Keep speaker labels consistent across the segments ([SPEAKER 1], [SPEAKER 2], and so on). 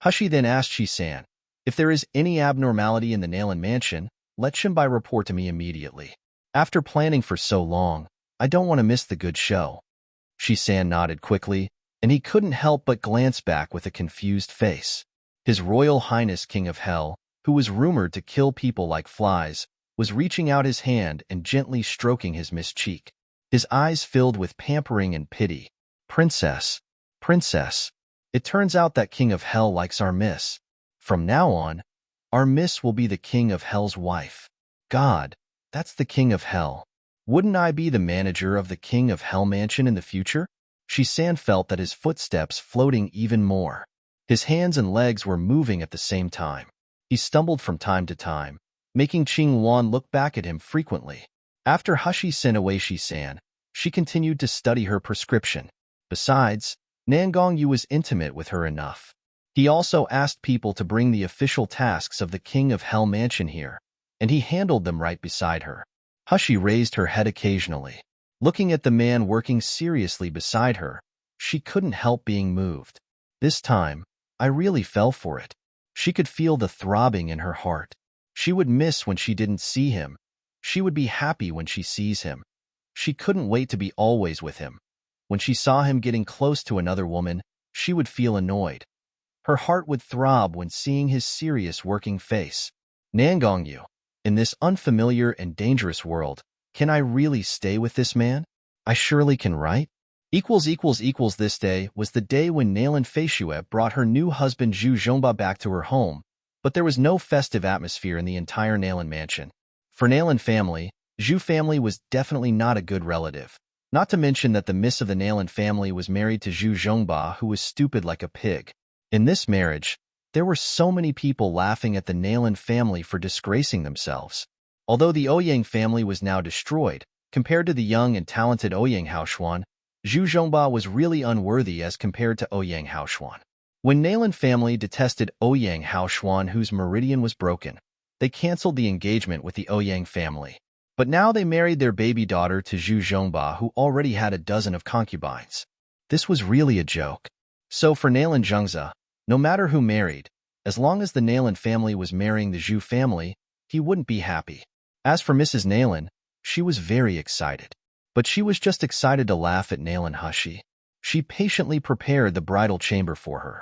[SPEAKER 1] Hushi then asked Shi-san, if there is any abnormality in the Nalan mansion, let Shimbai report to me immediately. After planning for so long, I don't want to miss the good show. Shi-san nodded quickly, and he couldn't help but glance back with a confused face. His Royal Highness King of Hell, who was rumored to kill people like flies, was reaching out his hand and gently stroking his missed cheek. His eyes filled with pampering and pity. Princess, Princess, it turns out that King of Hell likes our miss. From now on, our miss will be the King of Hell's wife. God, that's the King of Hell. Wouldn't I be the manager of the King of Hell mansion in the future? Shi-san felt that his footsteps floating even more. His hands and legs were moving at the same time. He stumbled from time to time, making Qing Wan look back at him frequently. After Hushi sent away Shi-san, she continued to study her prescription. Besides, Nangong Yu was intimate with her enough. He also asked people to bring the official tasks of the King of Hell mansion here, and he handled them right beside her. Hushi raised her head occasionally. Looking at the man working seriously beside her, she couldn't help being moved. This time, I really fell for it. She could feel the throbbing in her heart. She would miss when she didn't see him. She would be happy when she sees him. She couldn't wait to be always with him. When she saw him getting close to another woman, she would feel annoyed. Her heart would throb when seeing his serious working face. Nangong Yu, in this unfamiliar and dangerous world, can I really stay with this man? I surely can, right? This day was the day when Nalan Feishue brought her new husband Zhu Zhongba back to her home, but there was no festive atmosphere in the entire Nalan mansion. For Nalan family, Zhu family was definitely not a good relative. Not to mention that the miss of the Nalan family was married to Zhu Zhongba, who was stupid like a pig. In this marriage, there were so many people laughing at the Nalan family for disgracing themselves. Although the Ouyang family was now destroyed, compared to the young and talented Ouyang Haoshuan, Zhu Zhongba was really unworthy as compared to Ouyang Haoshuan. When Nalan family detested Ouyang Haoshuan, whose meridian was broken, they canceled the engagement with the Ouyang family. But now they married their baby daughter to Zhu Zhongba, who already had a dozen of concubines. This was really a joke. So for Nalan Zhengza, no matter who married, as long as the Nalan family was marrying the Zhu family, he wouldn't be happy. As for Mrs. Nalan, she was very excited. But she was just excited to laugh at Nalan Hushi. She patiently prepared the bridal chamber for her.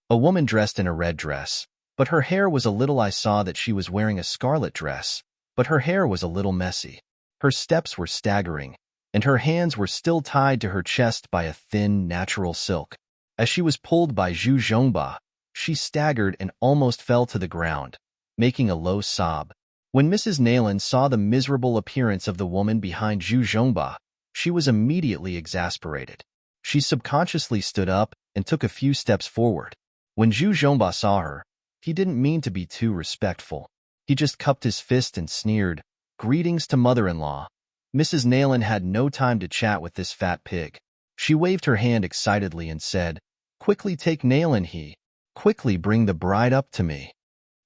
[SPEAKER 1] A woman dressed in a red dress, but her hair was a little. I saw that she was wearing a scarlet dress, but her hair was a little messy. Her steps were staggering, and her hands were still tied to her chest by a thin, natural silk. As she was pulled by Zhu Zhongba, she staggered and almost fell to the ground, making a low sob. When Mrs. Nalan saw the miserable appearance of the woman behind Zhu Zhongba, she was immediately exasperated. She subconsciously stood up and took a few steps forward. When Zhu Zhongba saw her, he didn't mean to be too respectful. He just cupped his fist and sneered, "Greetings to mother-in-law." Mrs. Nalan had no time to chat with this fat pig. She waved her hand excitedly and said, "Quickly take Nalan he. Quickly bring the bride up to me.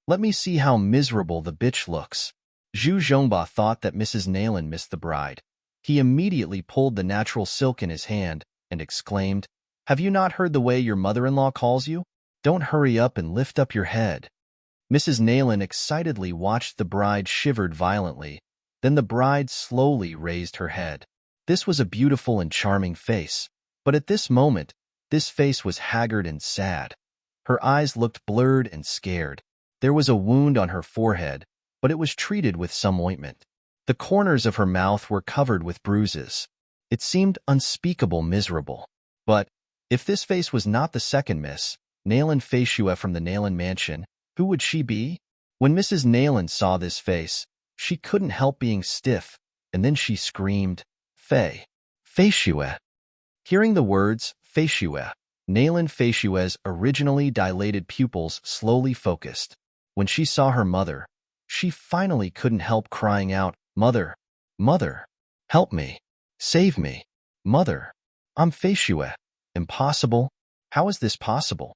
[SPEAKER 1] Let me see how miserable the bitch looks." Zhu Zhongba thought that Mrs. Nalan missed the bride. He immediately pulled the natural silk in his hand and exclaimed, "Have you not heard the way your mother-in-law calls you? Don't hurry up and lift up your head." Mrs. Nalan excitedly watched the bride shivered violently. Then the bride slowly raised her head. This was a beautiful and charming face, but at this moment, this face was haggard and sad. Her eyes looked blurred and scared. There was a wound on her forehead, but it was treated with some ointment. The corners of her mouth were covered with bruises. It seemed unspeakable miserable. But if this face was not the second Miss Nalan Feishue from the Nalan mansion, who would she be? When Mrs. Nalan saw this face, she couldn't help being stiff, and then she screamed, Feishue. Hearing the words, Feishue, Nalan Feishue's originally dilated pupils slowly focused. When she saw her mother, she finally couldn't help crying out, "Mother, mother, help me, save me, mother, I'm Feishue. Impossible? How is this possible?"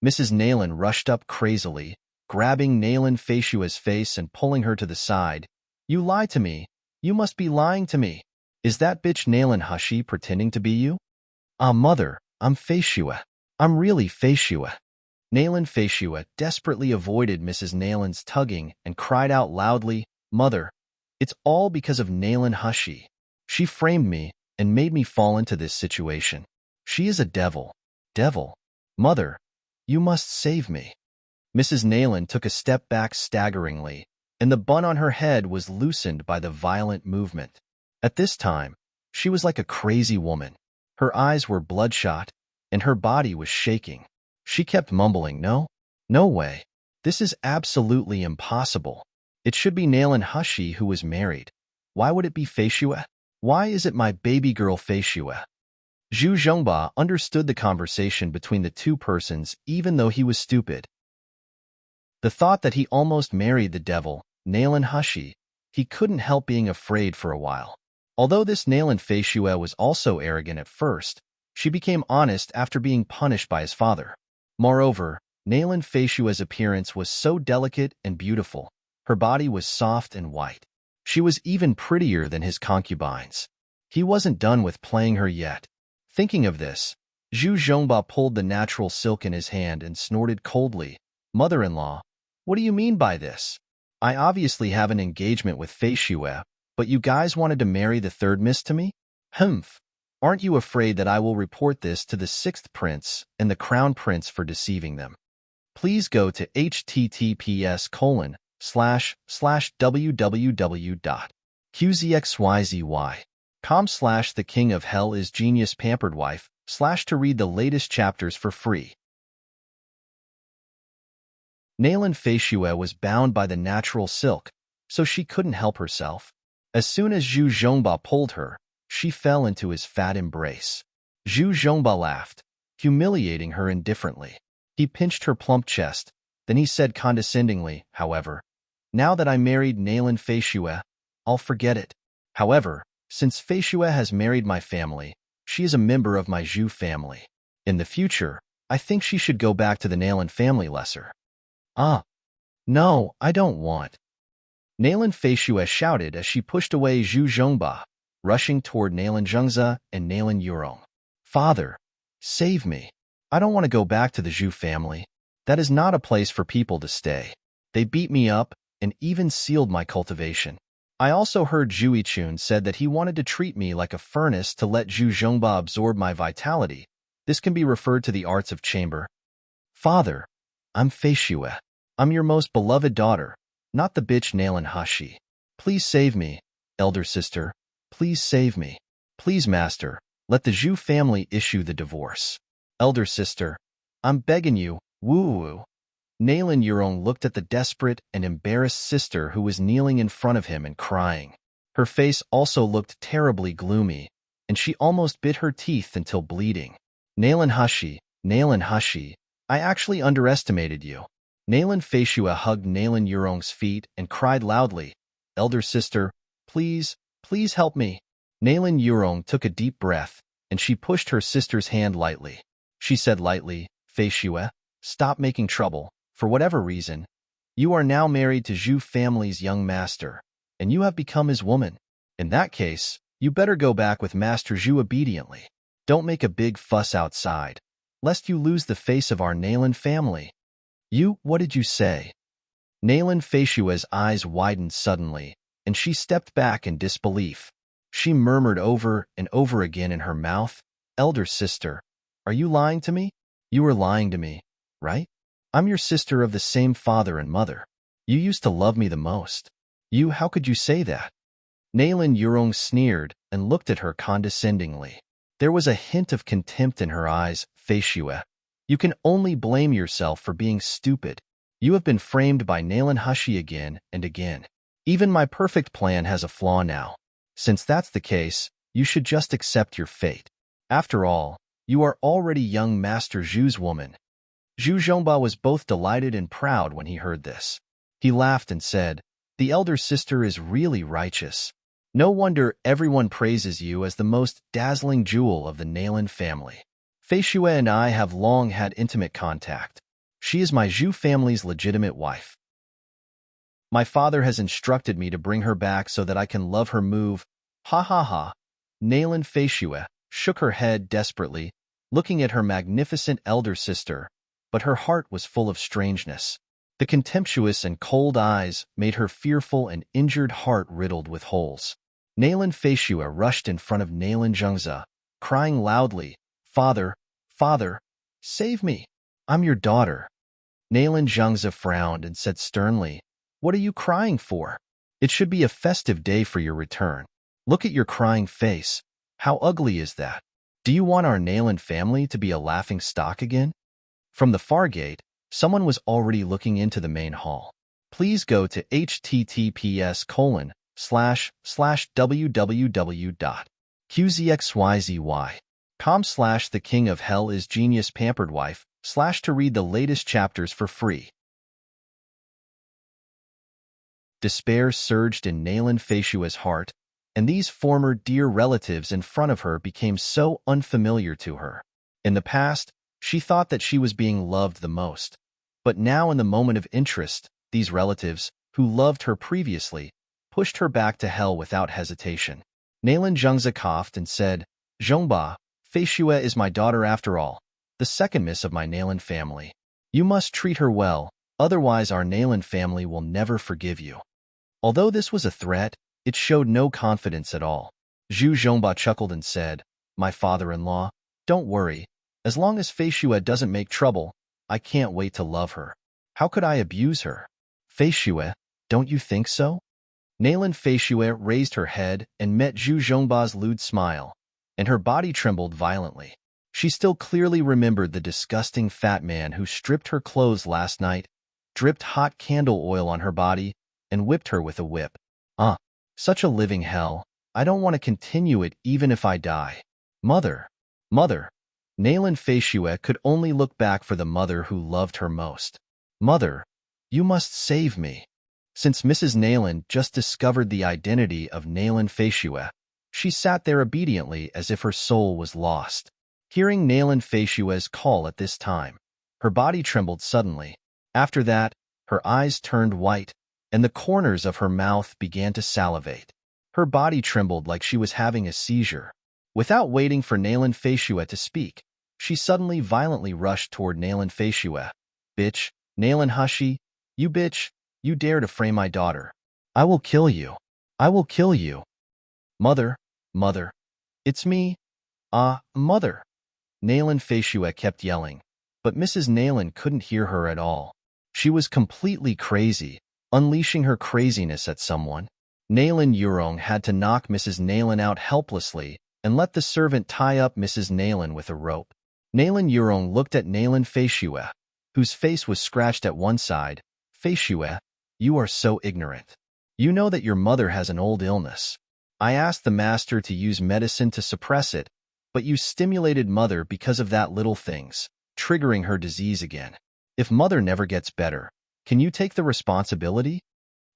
[SPEAKER 1] Mrs. Nalan rushed up crazily, grabbing Nalan Feishue's face and pulling her to the side. "You lie to me. You must be lying to me. Is that bitch Nalan Hushi pretending to be you?" "Ah, mother, I'm Feishue. I'm really Feishua. Nalan Feishua desperately avoided Mrs. Nalan's tugging and cried out loudly, Mother, it's all because of Nalan Hushi. She framed me and made me fall into this situation. She is a devil. Devil. Mother, you must save me. Mrs. Nalan took a step back staggeringly, and the bun on her head was loosened by the violent movement. At this time, she was like a crazy woman. Her eyes were bloodshot, and her body was shaking. She kept mumbling, No, no way. This is absolutely impossible. It should be Nalan Hushi who was married. Why would it be Feishua? Why is it my baby girl Feishua? Zhu Zhongba understood the conversation between the two persons even though he was stupid. The thought that he almost married the devil, Nalan Hushi, he couldn't help being afraid for a while. Although this Nalan Feishua was also arrogant at first, she became honest after being punished by his father. Moreover, Nalan Feishua's appearance was so delicate and beautiful. Her body was soft and white. She was even prettier than his concubines. He wasn't done with playing her yet. Thinking of this, Zhu Zhongba pulled the natural silk in his hand and snorted coldly, Mother-in-law, what do you mean by this? I obviously have an engagement with Feishua, but you guys wanted to marry the third miss to me? Humph. Aren't you afraid that I will report this to the sixth prince and the crown prince for deceiving them? Please go to https://www.qzxyzy.com/ the king of hell is genius pampered wife / to read the latest chapters for free. Nalan Feishua was bound by the natural silk, so she couldn't help herself. As soon as Zhu Zhongba pulled her, she fell into his fat embrace. Zhu Zhongba laughed, humiliating her indifferently. He pinched her plump chest, then he said condescendingly, However, now that I married Nalan Feishua, I'll forget it. However, since Feishua has married my family, she is a member of my Zhu family. In the future, I think she should go back to the Nalan family lesser. No, I don't want. Nalan Feishua shouted as she pushed away Zhu Zhongba, rushing toward Nalan Zhengze and Nalan Yurong. Father, save me. I don't want to go back to the Zhu family. That is not a place for people to stay. They beat me up and even sealed my cultivation. I also heard Zhu Yichun said that he wanted to treat me like a furnace to let Zhu Zhongba absorb my vitality. This can be referred to the arts of chamber. Father, I'm Feishua. I'm your most beloved daughter, not the bitch Nalan Hushi. Please save me, elder sister. Please save me. Please, master, let the Zhu family issue the divorce. Elder sister, I'm begging you, woo-woo. Nalan Yurong looked at the desperate and embarrassed sister who was kneeling in front of him and crying. Her face also looked terribly gloomy, and she almost bit her teeth until bleeding. Nalan Hushi, I actually underestimated you. Nalan Feishua hugged Nalan Yurong's feet and cried loudly, Elder sister, please help me. Nalan Yurong took a deep breath, and she pushed her sister's hand lightly. She said lightly, Feishua, stop making trouble. For whatever reason, you are now married to Zhu family's young master, and you have become his woman. In that case, you better go back with Master Zhu obediently. Don't make a big fuss outside, lest you lose the face of our Nalan family. What did you say? Nalan Feishua's eyes widened suddenly, and she stepped back in disbelief. She murmured over and over again in her mouth, Elder sister, are you lying to me? You were lying to me, right? I'm your sister of the same father and mother. You used to love me the most. How could you say that? Nalan Yurong sneered and looked at her condescendingly. There was a hint of contempt in her eyes. Feishua, you can only blame yourself for being stupid. You have been framed by Nalan Hushi again and again. Even my perfect plan has a flaw now. Since that's the case, you should just accept your fate. After all, you are already young Master Zhu's woman. Zhu Zhongba was both delighted and proud when he heard this. He laughed and said, The elder sister is really righteous. No wonder everyone praises you as the most dazzling jewel of the Nalan family. Feishua and I have long had intimate contact. She is my Zhu family's legitimate wife. My father has instructed me to bring her back so that I can love her move. Ha ha ha. Nalan Feishua shook her head desperately. looking at her magnificent elder sister, but her heart was full of strangeness. The contemptuous and cold eyes made her fearful and injured heart riddled with holes. Nalan Feishue rushed in front of Nalan Zhengze, crying loudly, "Father, father, save me! I'm your daughter." Nalan Zhengze frowned and said sternly, "What are you crying for? It should be a festive day for your return. Look at your crying face. How ugly is that? Do you want our Nalan family to be a laughing stock again?" From the far gate, someone was already looking into the main hall. Please go to https://www.qzxyzy.com/the king of hell is genius pampered wife / to read the latest chapters for free. Despair surged in Nalan Feishue's heart, and these former dear relatives in front of her became so unfamiliar to her. In the past, she thought that she was being loved the most. But now in the moment of interest, these relatives, who loved her previously, pushed her back to hell without hesitation. Nalan Zhengze coughed and said, "Zhongba, Feishue is my daughter after all, the second miss of my Nalan family. You must treat her well, otherwise our Nalan family will never forgive you." Although this was a threat, it showed no confidence at all. Zhu Zhongba chuckled and said, "My father-in-law, don't worry. As long as Feishue doesn't make trouble, I can't wait to love her. How could I abuse her?" "Feishue, don't you think so?" Nalan Feishue raised her head and met Zhu Zhongba's lewd smile, and her body trembled violently. She still clearly remembered the disgusting fat man who stripped her clothes last night, dripped hot candle oil on her body, and whipped her with a whip. Such a living hell. I don't want to continue it even if I die. Mother. Mother. Nalan Feishue could only look back for the mother who loved her most. "Mother, you must save me." Since Mrs. Nalan just discovered the identity of Nalan Feishue, she sat there obediently as if her soul was lost. Hearing Nalan Feishue's call at this time, her body trembled suddenly. After that, her eyes turned white, and the corners of her mouth began to salivate. Her body trembled like she was having a seizure. Without waiting for Nalan Feishue to speak, she suddenly violently rushed toward Nalan Feishue. "Bitch, Nalan Hushi, you bitch, you dare to frame my daughter. I will kill you. I will kill you. Mother, mother, it's me. Mother." Nalan Feishue kept yelling, but Mrs. Nalan couldn't hear her at all. She was completely crazy, unleashing her craziness at someone. Nalan Yurong had to knock Mrs. Nalan out helplessly and let the servant tie up Mrs. Nalan with a rope. Nalan Yurong looked at Nalan Feishue, whose face was scratched at one side. "Feishue, you are so ignorant. You know that your mother has an old illness. I asked the master to use medicine to suppress it, but you stimulated mother because of that little things, triggering her disease again. If mother never gets better, can you take the responsibility?"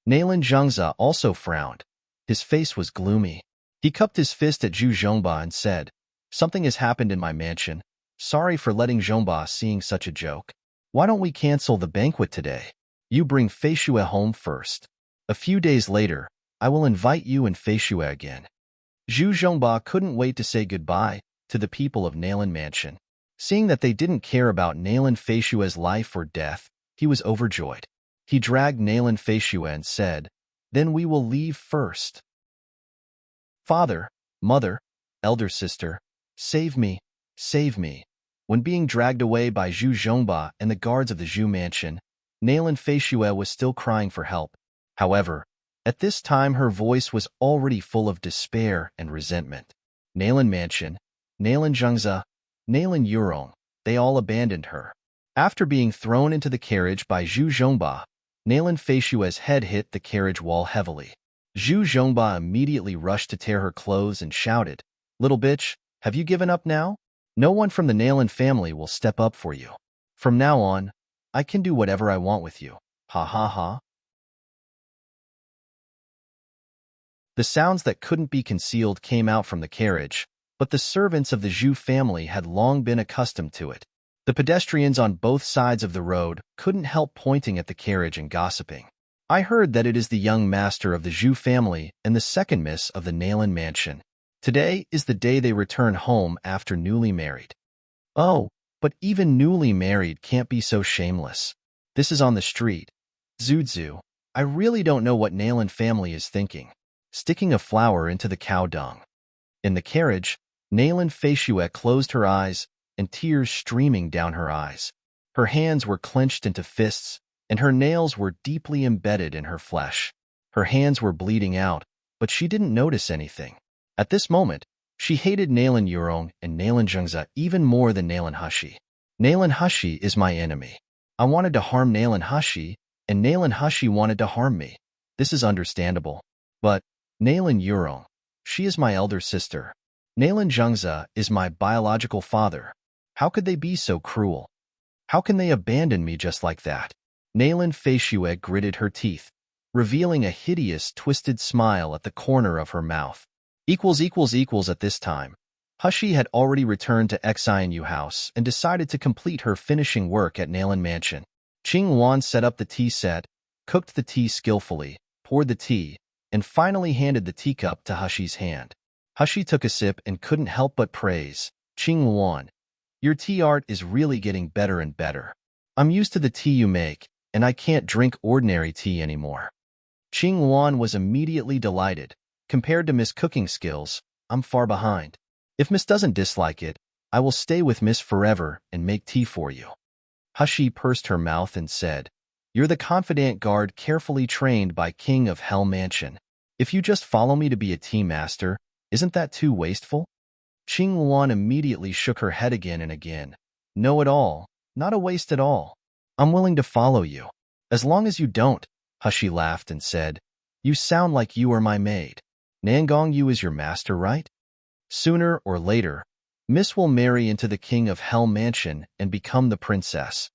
[SPEAKER 1] Nalan Zhengze also frowned. His face was gloomy. He cupped his fist at Zhu Zhongba and said, "Something has happened in my mansion. Sorry for letting Zhongba seeing such a joke. Why don't we cancel the banquet today? You bring Feishue home first. A few days later, I will invite you and Feishue again." Zhu Zhongba couldn't wait to say goodbye to the people of Nalan Mansion. Seeing that they didn't care about Nalan Feishue's life or death, he was overjoyed. He dragged Nalan Feishue and said, "Then we will leave first. Father, mother, elder sister, save me, save me." When being dragged away by Zhu Zhongba and the guards of the Zhu Mansion, Nalan Feishue was still crying for help. However, at this time her voice was already full of despair and resentment. Nalan Mansion, Nalan Zhengze, Nalan Yurong, they all abandoned her. After being thrown into the carriage by Zhu Zhongba, Nalan Feishue's head hit the carriage wall heavily. Zhu Zhongba immediately rushed to tear her clothes and shouted, "Little bitch, have you given up now? No one from the Nalan family will step up for you. From now on, I can do whatever I want with you. Ha ha ha." The sounds that couldn't be concealed came out from the carriage, but the servants of the Zhu family had long been accustomed to it. The pedestrians on both sides of the road couldn't help pointing at the carriage and gossiping. "I heard that it is the young master of the Zhu family and the second miss of the Nalan Mansion. Today is the day they return home after newly married." Oh, but even newly married can't be so shameless. This is on the street. Zuzu, I really don't know what Nalan family is thinking. Sticking a flower into the cow dung. In the carriage, Nalan Feishuet closed her eyes and tears streaming down her eyes. Her hands were clenched into fists, and her nails were deeply embedded in her flesh. Her hands were bleeding out, but she didn't notice anything. At this moment, she hated Nalan Yurong and Nalan Zhengza even more than Nalan Hushi. Nalan Hushi is my enemy. I wanted to harm Nalan Hushi, and Nalan Hushi wanted to harm me. This is understandable. But Nalan Yurong, she is my elder sister. Nalan Zhengza is my biological father. How could they be so cruel? How can they abandon me just like that? Nalan Feishuet gritted her teeth, revealing a hideous, twisted smile at the corner of her mouth. At this time, Hushi had already returned to Xianyu House and decided to complete her finishing work at Nalan Mansion. Qing Wan set up the tea set, cooked the tea skillfully, poured the tea, and finally handed the teacup to Hushi's hand. Hushi took a sip and couldn't help but praise, "Qing Wan, your tea art is really getting better and better. I'm used to the tea you make, and I can't drink ordinary tea anymore." Qing Wan was immediately delighted. Compared to Miss' cooking skills, I'm far behind. If Miss doesn't dislike it, I will stay with Miss forever and make tea for you. Hushi pursed her mouth and said, "You're the confidant guard carefully trained by King of Hell Mansion. If you just follow me to be a tea master, isn't that too wasteful?" Qing Wan immediately shook her head again and again. "No at all, not a waste at all. I'm willing to follow you. As long as you don't," Hushi laughed and said, "You sound like you are my maid. Nangong Yu is your master, right? Sooner or later, Miss will marry into the King of Hell Mansion and become the princess."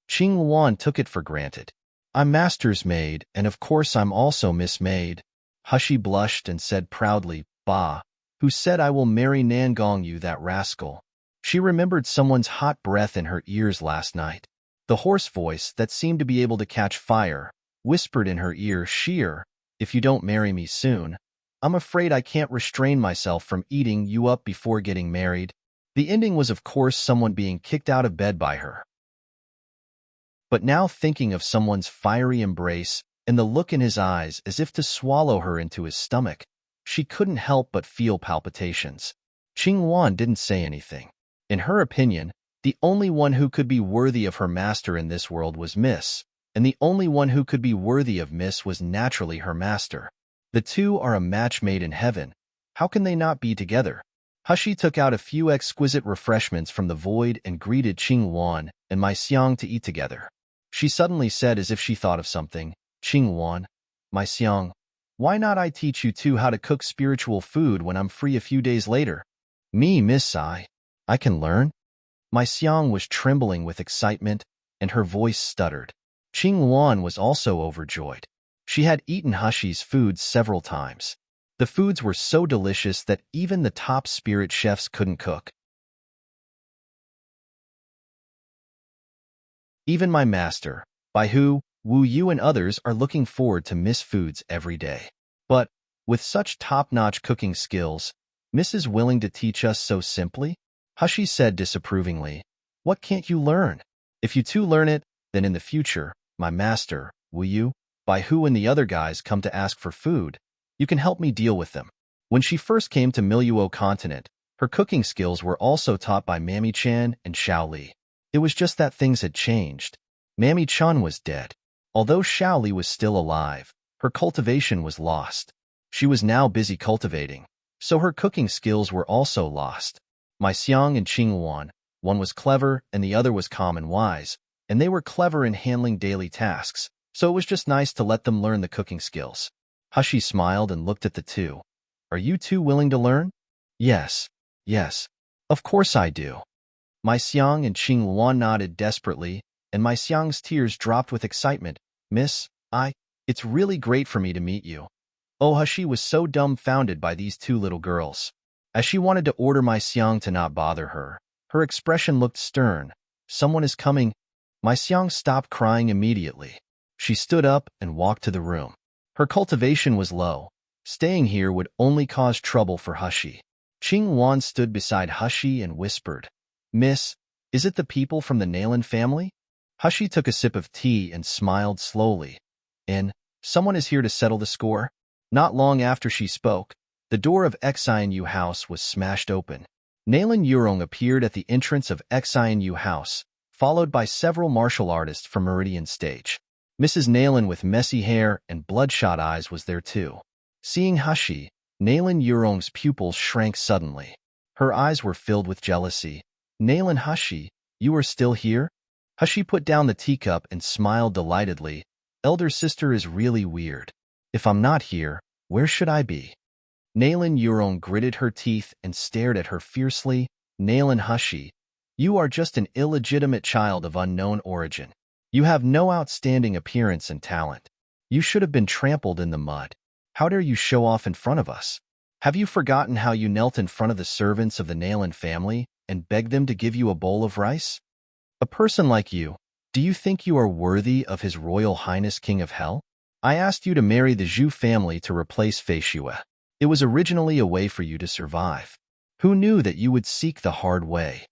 [SPEAKER 1] Qing Wan took it for granted. "I'm master's maid, and of course I'm also Miss Maid." Hushi blushed and said proudly, "Bah, who said I will marry Nangong Yu, that rascal?" She remembered someone's hot breath in her ears last night. The hoarse voice that seemed to be able to catch fire whispered in her ear, "Sheer, if you don't marry me soon, I'm afraid I can't restrain myself from eating you up before getting married." The ending was, of course, someone being kicked out of bed by her. But now, thinking of someone's fiery embrace and the look in his eyes as if to swallow her into his stomach, she couldn't help but feel palpitations. Qing Wan didn't say anything. In her opinion, the only one who could be worthy of her master in this world was Miss, and the only one who could be worthy of Miss was naturally her master. The two are a match made in heaven. How can they not be together? Hushi took out a few exquisite refreshments from the void and greeted Qing Wan and Mai Xiang to eat together. She suddenly said, as if she thought of something, "Qing Wan, Mai Xiang, why not I teach you two how to cook spiritual food when I'm free a few days later?" "Me, Miss, I can learn?" Mai Xiang was trembling with excitement, and her voice stuttered. Qing Wan was also overjoyed. She had eaten Hushi's food several times. The foods were so delicious that even the top spirit chefs couldn't cook. Even my master, by who, Wu Yu and others are looking forward to Miss Foods every day. But, with such top-notch cooking skills, Miss is willing to teach us so simply? Hushi said disapprovingly, "What can't you learn? If you two learn it, then in the future, my master, Wu Yu, by who and the other guys come to ask for food, you can help me deal with them." When she first came to Miluo Continent, her cooking skills were also taught by Mammy Chan and Xiao Li. It was just that things had changed. Mammy Chan was dead. Although Xiao Li was still alive, her cultivation was lost. She was now busy cultivating, so her cooking skills were also lost. Mai Xiang and Qing Wan, one was clever and the other was calm and wise, and they were clever in handling daily tasks, so it was just nice to let them learn the cooking skills. Hushi smiled and looked at the two. "Are you two willing to learn?" Yes, of course I do." Mai Xiang and Qing Wan nodded desperately, and Mai Xiang's tears dropped with excitement. "Miss, it's really great for me to meet you." Oh, Hushi was so dumbfounded by these two little girls. As she wanted to order Mai Xiang to not bother her, her expression looked stern. "Someone is coming." Mai Xiang stopped crying immediately. She stood up and walked to the room. Her cultivation was low. Staying here would only cause trouble for Hushi. Qing Wan stood beside Hushi and whispered, "Miss, Is it the people from the Nalan family? Hushi took a sip of tea and smiled slowly. Someone is here to settle the score? Not long after she spoke, the door of Xianyu House was smashed open. Nalan Yurong appeared at the entrance of Xianyu House, followed by several martial artists from Meridian Stage. Mrs. Nalan with messy hair and bloodshot eyes was there too. Seeing Hushi, Nalan Yurong's pupils shrank suddenly. Her eyes were filled with jealousy. Nalan, Hushi, you are still here? Hushi put down the teacup and smiled delightedly. Elder sister is really weird. If I'm not here, where should I be? Nalan Yurong gritted her teeth and stared at her fiercely. Nalan, Hushi, you are just an illegitimate child of unknown origin. You have no outstanding appearance and talent. You should have been trampled in the mud. How dare you show off in front of us? Have you forgotten how you knelt in front of the servants of the Nalan family and begged them to give you a bowl of rice? A person like you, do you think you are worthy of His Royal Highness King of Hell? I asked you to marry the Zhu family to replace Fei Xue. It was originally a way for you to survive. Who knew that you would seek the hard way?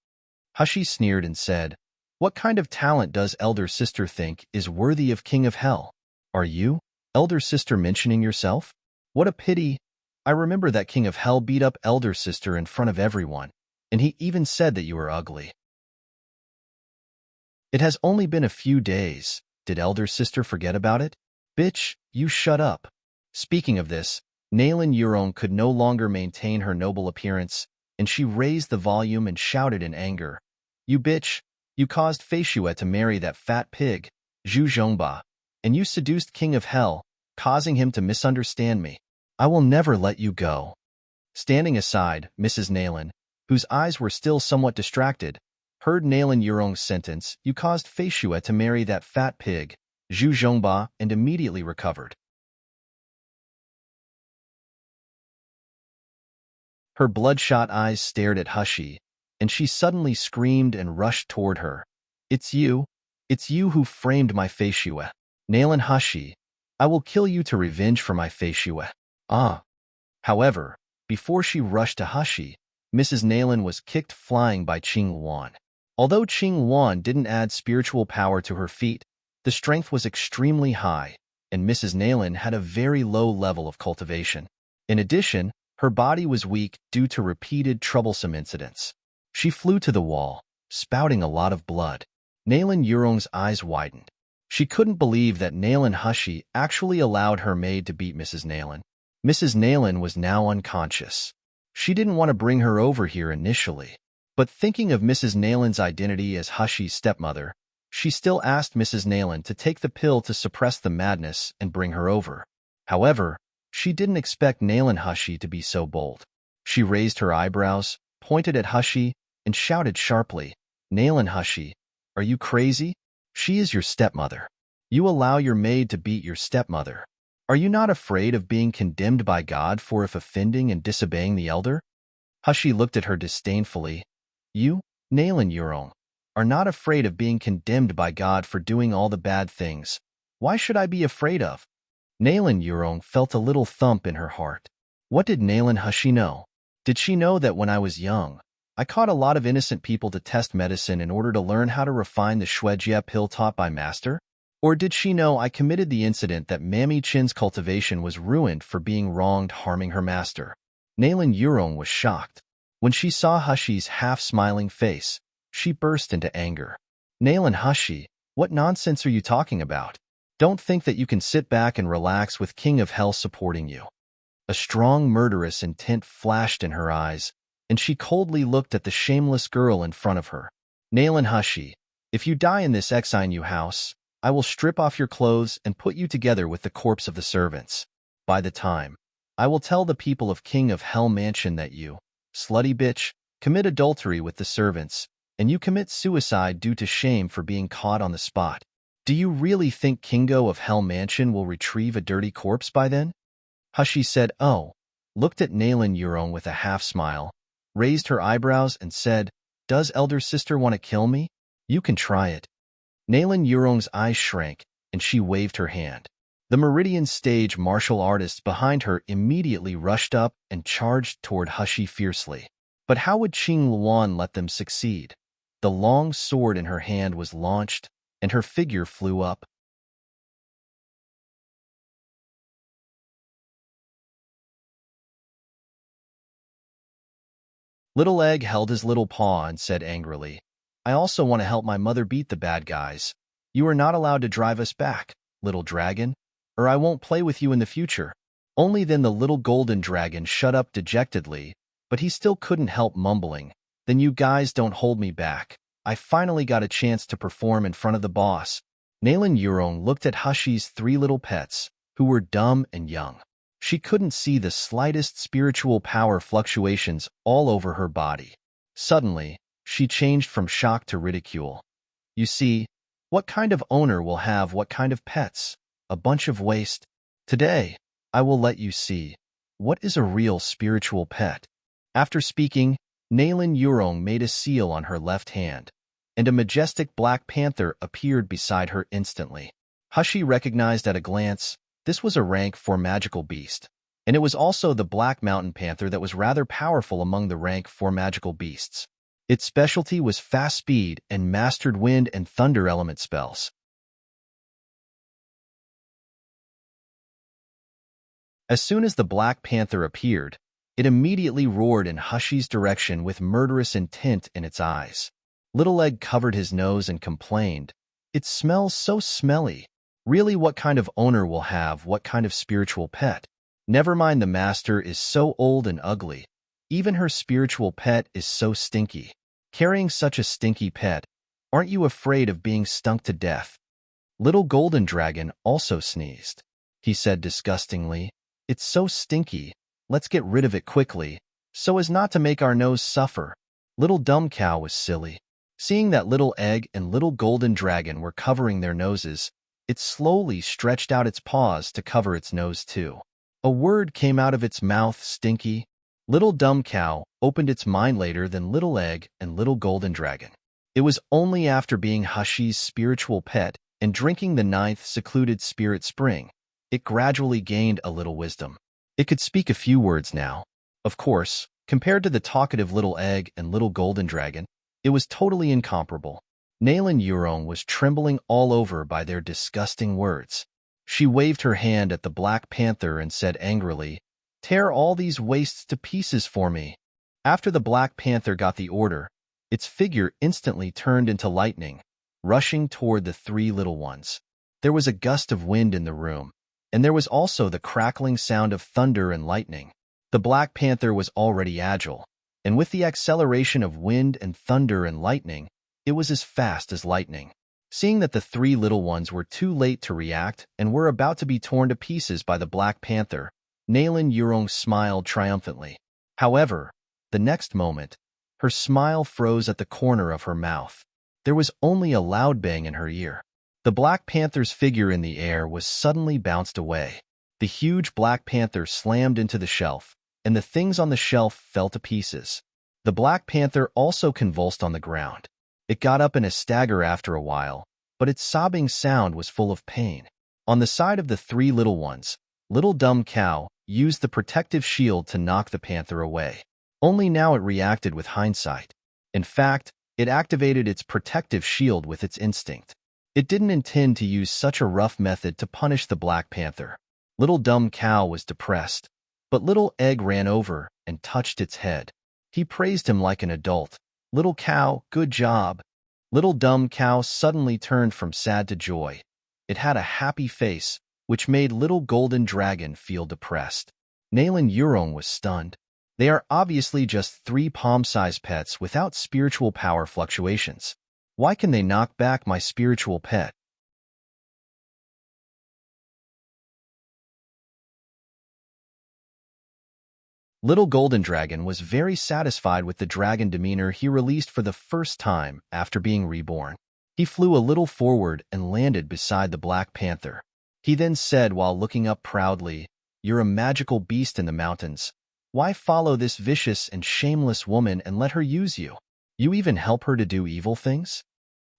[SPEAKER 1] Hushi sneered and said, What kind of talent does elder sister think is worthy of King of Hell? Are you, elder sister, mentioning yourself? What a pity. I remember that King of Hell beat up elder sister in front of everyone, and he even said that you were ugly. It has only been a few days. Did elder sister forget about it? Bitch, you shut up. Speaking of this, Nalan Yurong could no longer maintain her noble appearance, and she raised the volume and shouted in anger. You bitch, you caused Fei Xue to marry that fat pig, Zhu Zhongba, and you seduced King of Hell, causing him to misunderstand me. I will never let you go. Standing aside, Mrs. Nalan, whose eyes were still somewhat distracted, heard Nalan Yurong's sentence. You caused Fei Xue to marry that fat pig, Zhu Zhongba, and immediately recovered. Her bloodshot eyes stared at Hushi, and she suddenly screamed and rushed toward her. It's you who framed my Fei Xue. Nalan, Hushi, I will kill you to revenge for my Fei Xue. However, before she rushed to Hushi, Mrs. Nalan was kicked flying by Qing Luan. Although Qing Luan didn't add spiritual power to her feat, the strength was extremely high, and Mrs. Nalan had a very low level of cultivation. In addition, her body was weak due to repeated troublesome incidents. She flew to the wall, spouting a lot of blood. Nalan Yurong's eyes widened. She couldn't believe that Nalan Hushi actually allowed her maid to beat Mrs. Nalan. Mrs. Nalan was now unconscious. She didn't want to bring her over here initially, but thinking of Mrs. Nalan's identity as Hushi's stepmother, she still asked Mrs. Nalan to take the pill to suppress the madness and bring her over. However, she didn't expect Nalan Hushi to be so bold. She raised her eyebrows, pointed at Hushi, and shouted sharply, Nalan Hushi, are you crazy? She is your stepmother. You allow your maid to beat your stepmother. Are you not afraid of being condemned by God for offending and disobeying the elder? Hushi looked at her disdainfully. You, Nalan Yurong, are not afraid of being condemned by God for doing all the bad things. Why should I be afraid of? Nalan Yurong felt a little thump in her heart. What did Nalan Hushi know? Did she know that when I was young, I caught a lot of innocent people to test medicine in order to learn how to refine the Shuejie pill taught by Master? Or did she know I committed the incident that Mammy Chin's cultivation was ruined for being wronged, harming her master? Nalan Yurong was shocked. When she saw Hushi's half-smiling face, she burst into anger. Nalan Hushi, what nonsense are you talking about? Don't think that you can sit back and relax with King of Hell supporting you. A strong murderous intent flashed in her eyes, and she coldly looked at the shameless girl in front of her. Nalan Hushi, if you die in this Xianyu house, I will strip off your clothes and put you together with the corpse of the servants. By the time, I will tell the people of King of Hell Mansion that you, slutty bitch, commit adultery with the servants, and you commit suicide due to shame for being caught on the spot. Do you really think Kingo of Hell Mansion will retrieve a dirty corpse by then? Hushi said, looked at Nalan Yurong with a half-smile, raised her eyebrows and said, Does elder sister want to kill me? You can try it. Nalan Yurong's eyes shrank, and she waved her hand. The Meridian Stage martial artists behind her immediately rushed up and charged toward Hushi fiercely. But how would Qing Luan let them succeed? The long sword in her hand was launched, and her figure flew up. Little Egg held his little paw and said angrily, I also want to help my mother beat the bad guys. You are not allowed to drive us back, little dragon, or I won't play with you in the future. Only then the little golden dragon shut up dejectedly, but he still couldn't help mumbling, Then you guys don't hold me back. I finally got a chance to perform in front of the boss. Nalan Yurong looked at Hushi's three little pets, who were dumb and young. She couldn't see the slightest spiritual power fluctuations all over her body. Suddenly, she changed from shock to ridicule. You see, what kind of owner will have what kind of pets? A bunch of waste. Today, I will let you see what is a real spiritual pet. After speaking, Nalan Yurong made a seal on her left hand, and a majestic black panther appeared beside her instantly. Hushi recognized at a glance this was a rank 4 magical beast, and it was also the black mountain panther that was rather powerful among the rank 4 magical beasts. Its specialty was fast speed and mastered wind and thunder element spells. As soon as the black panther appeared, it immediately roared in Hushi's direction with murderous intent in its eyes. Little Egg covered his nose and complained, "It smells so smelly. Really, what kind of owner will have what kind of spiritual pet? Never mind, the master is so old and ugly. Even her spiritual pet is so stinky. Carrying such a stinky pet, aren't you afraid of being stunk to death?" Little Golden Dragon also sneezed. He said disgustingly, "It's so stinky. Let's get rid of it quickly, so as not to make our nose suffer." Little Dumb Cow was silly. Seeing that Little Egg and Little Golden Dragon were covering their noses, it slowly stretched out its paws to cover its nose too. A word came out of its mouth, stinky. Little Dumb Cow opened its mind later than Little Egg and Little Golden Dragon. It was only after being Hushi's spiritual pet and drinking the 9th secluded spirit spring, it gradually gained a little wisdom. It could speak a few words now. Of course, compared to the talkative Little Egg and Little Golden Dragon, it was totally incomparable. Nalan Yurong was trembling all over by their disgusting words. She waved her hand at the Black Panther and said angrily, "Tear all these wastes to pieces for me." After the Black Panther got the order, its figure instantly turned into lightning, rushing toward the three little ones. There was a gust of wind in the room, and there was also the crackling sound of thunder and lightning. The Black Panther was already agile, and with the acceleration of wind and thunder and lightning, it was as fast as lightning. Seeing that the three little ones were too late to react and were about to be torn to pieces by the Black Panther, Nalan Yurong smiled triumphantly. However, the next moment, her smile froze at the corner of her mouth. There was only a loud bang in her ear. The Black Panther's figure in the air was suddenly bounced away. The huge Black Panther slammed into the shelf, and the things on the shelf fell to pieces. The Black Panther also convulsed on the ground. It got up in a stagger after a while, but its sobbing sound was full of pain. On the side of the three little ones, Little Dumb Cow used the protective shield to knock the panther away. Only now it reacted with hindsight. In fact, it activated its protective shield with its instinct. It didn't intend to use such a rough method to punish the Black Panther. Little Dumb Cow was depressed, but Little Egg ran over and touched its head. He praised him like an adult. "Little Cow, good job." Little Dumb Cow suddenly turned from sad to joy. It had a happy face, which made Little Golden Dragon feel depressed. Nalan Yurong was stunned. They are obviously just 3 palm-sized pets without spiritual power fluctuations. Why can they knock back my spiritual pet? Little Golden Dragon was very satisfied with the dragon demeanor he released for the first time after being reborn. He flew a little forward and landed beside the Black Panther. He then said while looking up proudly, "You're a magical beast in the mountains. Why follow this vicious and shameless woman and let her use you? You even help her to do evil things?"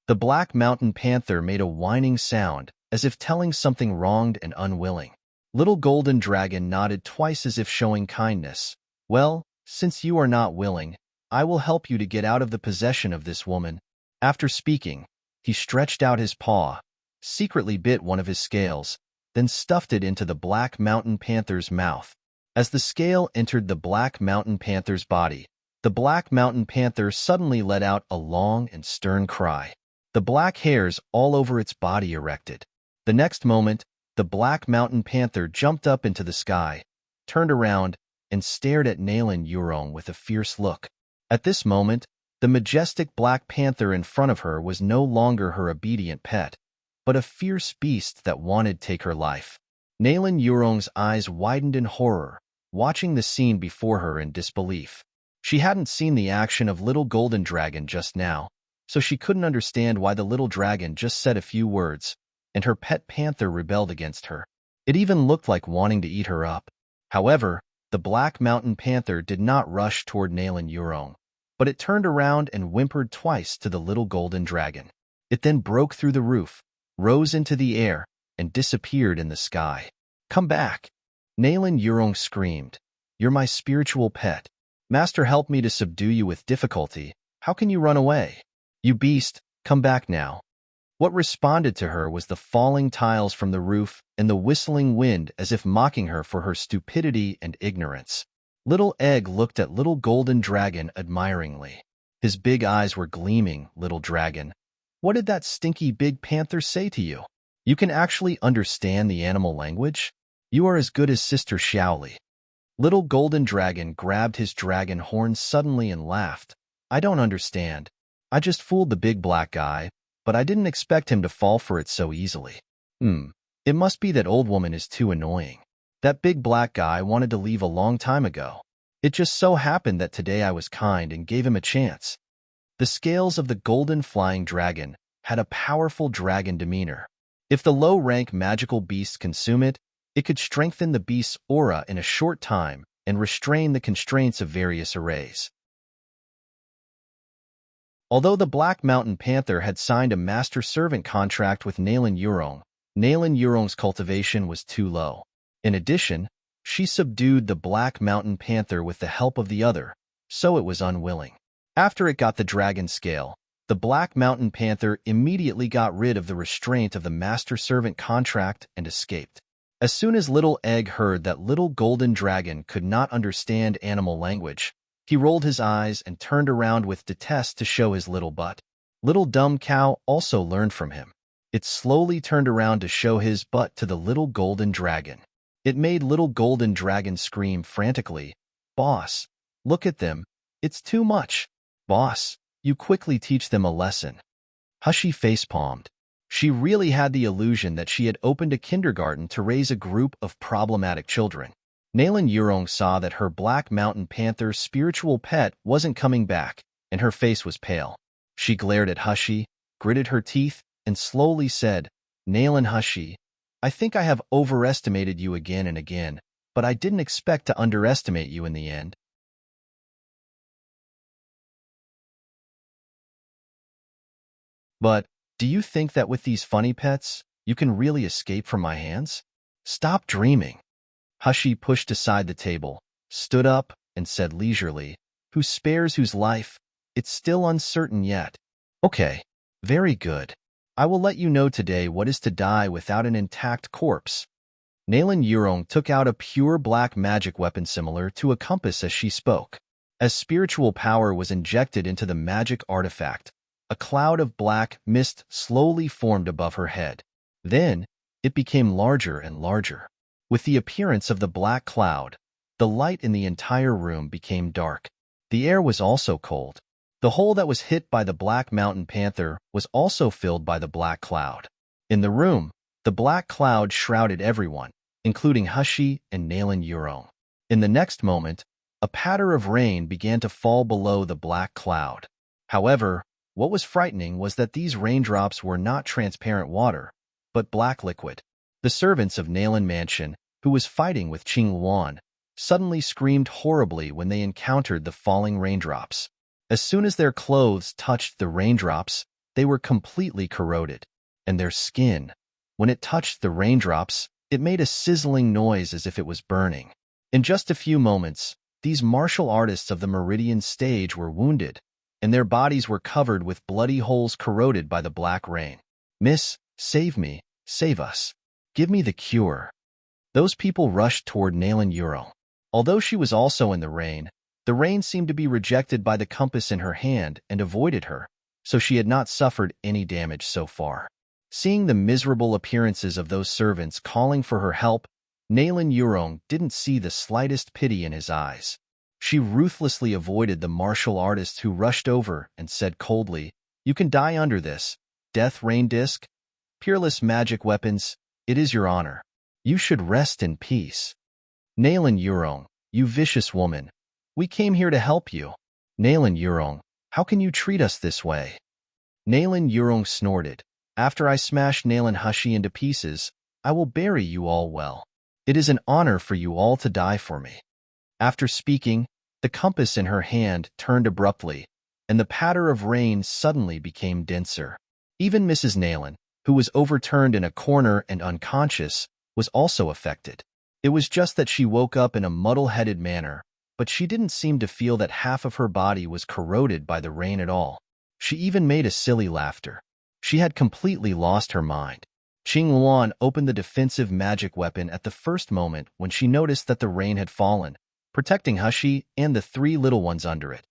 [SPEAKER 1] The Black Mountain Panther made a whining sound, as if telling something wronged and unwilling. Little Golden Dragon nodded twice as if showing kindness. "Well, since you are not willing, I will help you to get out of the possession of this woman. After speaking, he stretched out his paw, secretly bit one of his scales, then stuffed it into the Black Mountain Panther's mouth. As the scale entered the Black Mountain Panther's body, the Black Mountain Panther suddenly let out a long and stern cry. The black hairs all over its body erected. The next moment, the Black Mountain Panther jumped up into the sky, turned around, and stared at Nalen Yurong with a fierce look. At this moment, the majestic Black Panther in front of her was no longer her obedient pet, but a fierce beast that wanted to take her life. Nalen Yurong's eyes widened in horror, watching the scene before her in disbelief. She hadn't seen the action of little golden dragon just now, so she couldn't understand why the little dragon just said a few words, and her pet panther rebelled against her. It even looked like wanting to eat her up. However, the Black Mountain Panther did not rush toward Nalen Yurong, but it turned around and whimpered twice to the little golden dragon. It then broke through the roof, rose into the air, and disappeared in the sky. "Come back!" Nalen Yurong screamed. "You're my spiritual pet. Master helped me to subdue you with difficulty. How can you run away? You beast, come back now." What responded to her was the falling tiles from the roof and the whistling wind as if mocking her for her stupidity and ignorance. Little Egg looked at little golden dragon admiringly. His big eyes were gleaming. "Little dragon, what did that stinky big panther say to you? You can actually understand the animal language? You are as good as Sister Xiaoli." Little golden dragon grabbed his dragon horn suddenly and laughed. "I don't understand. I just fooled the big black guy, but I didn't expect him to fall for it so easily. It must be that old woman is too annoying. That big black guy wanted to leave a long time ago. It just so happened that today I was kind and gave him a chance." The scales of the golden flying dragon had a powerful dragon demeanor. If the low-rank magical beast consume it, it could strengthen the beast's aura in a short time and restrain the constraints of various arrays. Although the Black Mountain Panther had signed a master-servant contract with Nalen Yurong's cultivation was too low. In addition, she subdued the Black Mountain Panther with the help of the other, so it was unwilling. After it got the dragon scale, the Black Mountain Panther immediately got rid of the restraint of the master-servant contract and escaped. As soon as Little Egg heard that little golden dragon could not understand animal language, he rolled his eyes and turned around with disgust to show his little butt. Little Dumb Cow also learned from him. It slowly turned around to show his butt to the little golden dragon. It made little golden dragon scream frantically, "Boss, look at them. It's too much. Boss, you quickly teach them a lesson." Hushy facepalmed. She really had the illusion that she had opened a kindergarten to raise a group of problematic children. Nalen Yurong saw that her Black Mountain Panther spiritual pet wasn't coming back, and her face was pale. She glared at Hushy, gritted her teeth, and slowly said, "Nalen Hushy, I think I have overestimated you again and again, but I didn't expect to underestimate you in the end." "But, do you think that with these funny pets, you can really escape from my hands? Stop dreaming." Hushy pushed aside the table, stood up, and said leisurely, "Who spares whose life? It's still uncertain yet." "Okay, very good. I will let you know today what is to die without an intact corpse." Nalen Yurong took out a pure black magic weapon similar to a compass as she spoke. As spiritual power was injected into the magic artifact, a cloud of black mist slowly formed above her head. Then, it became larger and larger. With the appearance of the black cloud, the light in the entire room became dark. The air was also cold. The hole that was hit by the Black Mountain Panther was also filled by the black cloud. In the room, the black cloud shrouded everyone, including Hushy and Nalen Yurong. In the next moment, a patter of rain began to fall below the black cloud. However, what was frightening was that these raindrops were not transparent water, but black liquid. The servants of Nalen Mansion, who was fighting with Qing Luan, suddenly screamed horribly when they encountered the falling raindrops. As soon as their clothes touched the raindrops, they were completely corroded, and their skin, when it touched the raindrops, it made a sizzling noise as if it was burning. In just a few moments, these martial artists of the Meridian stage were wounded, and their bodies were covered with bloody holes corroded by the black rain. "Miss, save me, save us. Give me the cure." Those people rushed toward Nayland Euro. Although she was also in the rain seemed to be rejected by the compass in her hand and avoided her, so she had not suffered any damage so far. Seeing the miserable appearances of those servants calling for her help, Nayland Euro didn't see the slightest pity in his eyes. She ruthlessly avoided the martial artists who rushed over and said coldly, "You can die under this. Death Rain Disc? Peerless magic weapons, it is your honor. You should rest in peace." "Nayland Euro, you vicious woman. We came here to help you." "Nayland Euro, how can you treat us this way?" Nayland Euro snorted. "After I smash Nayland Hushi into pieces, I will bury you all well. It is an honor for you all to die for me." After speaking, the compass in her hand turned abruptly, and the patter of rain suddenly became denser. Even Mrs. Nayland, who was overturned in a corner and unconscious, was also affected. It was just that she woke up in a muddle-headed manner, but she didn't seem to feel that half of her body was corroded by the rain at all. She even made a silly laughter. She had completely lost her mind. Qing Luan opened the defensive magic weapon at the first moment when she noticed that the rain had fallen, protecting Hushi and the three little ones under it.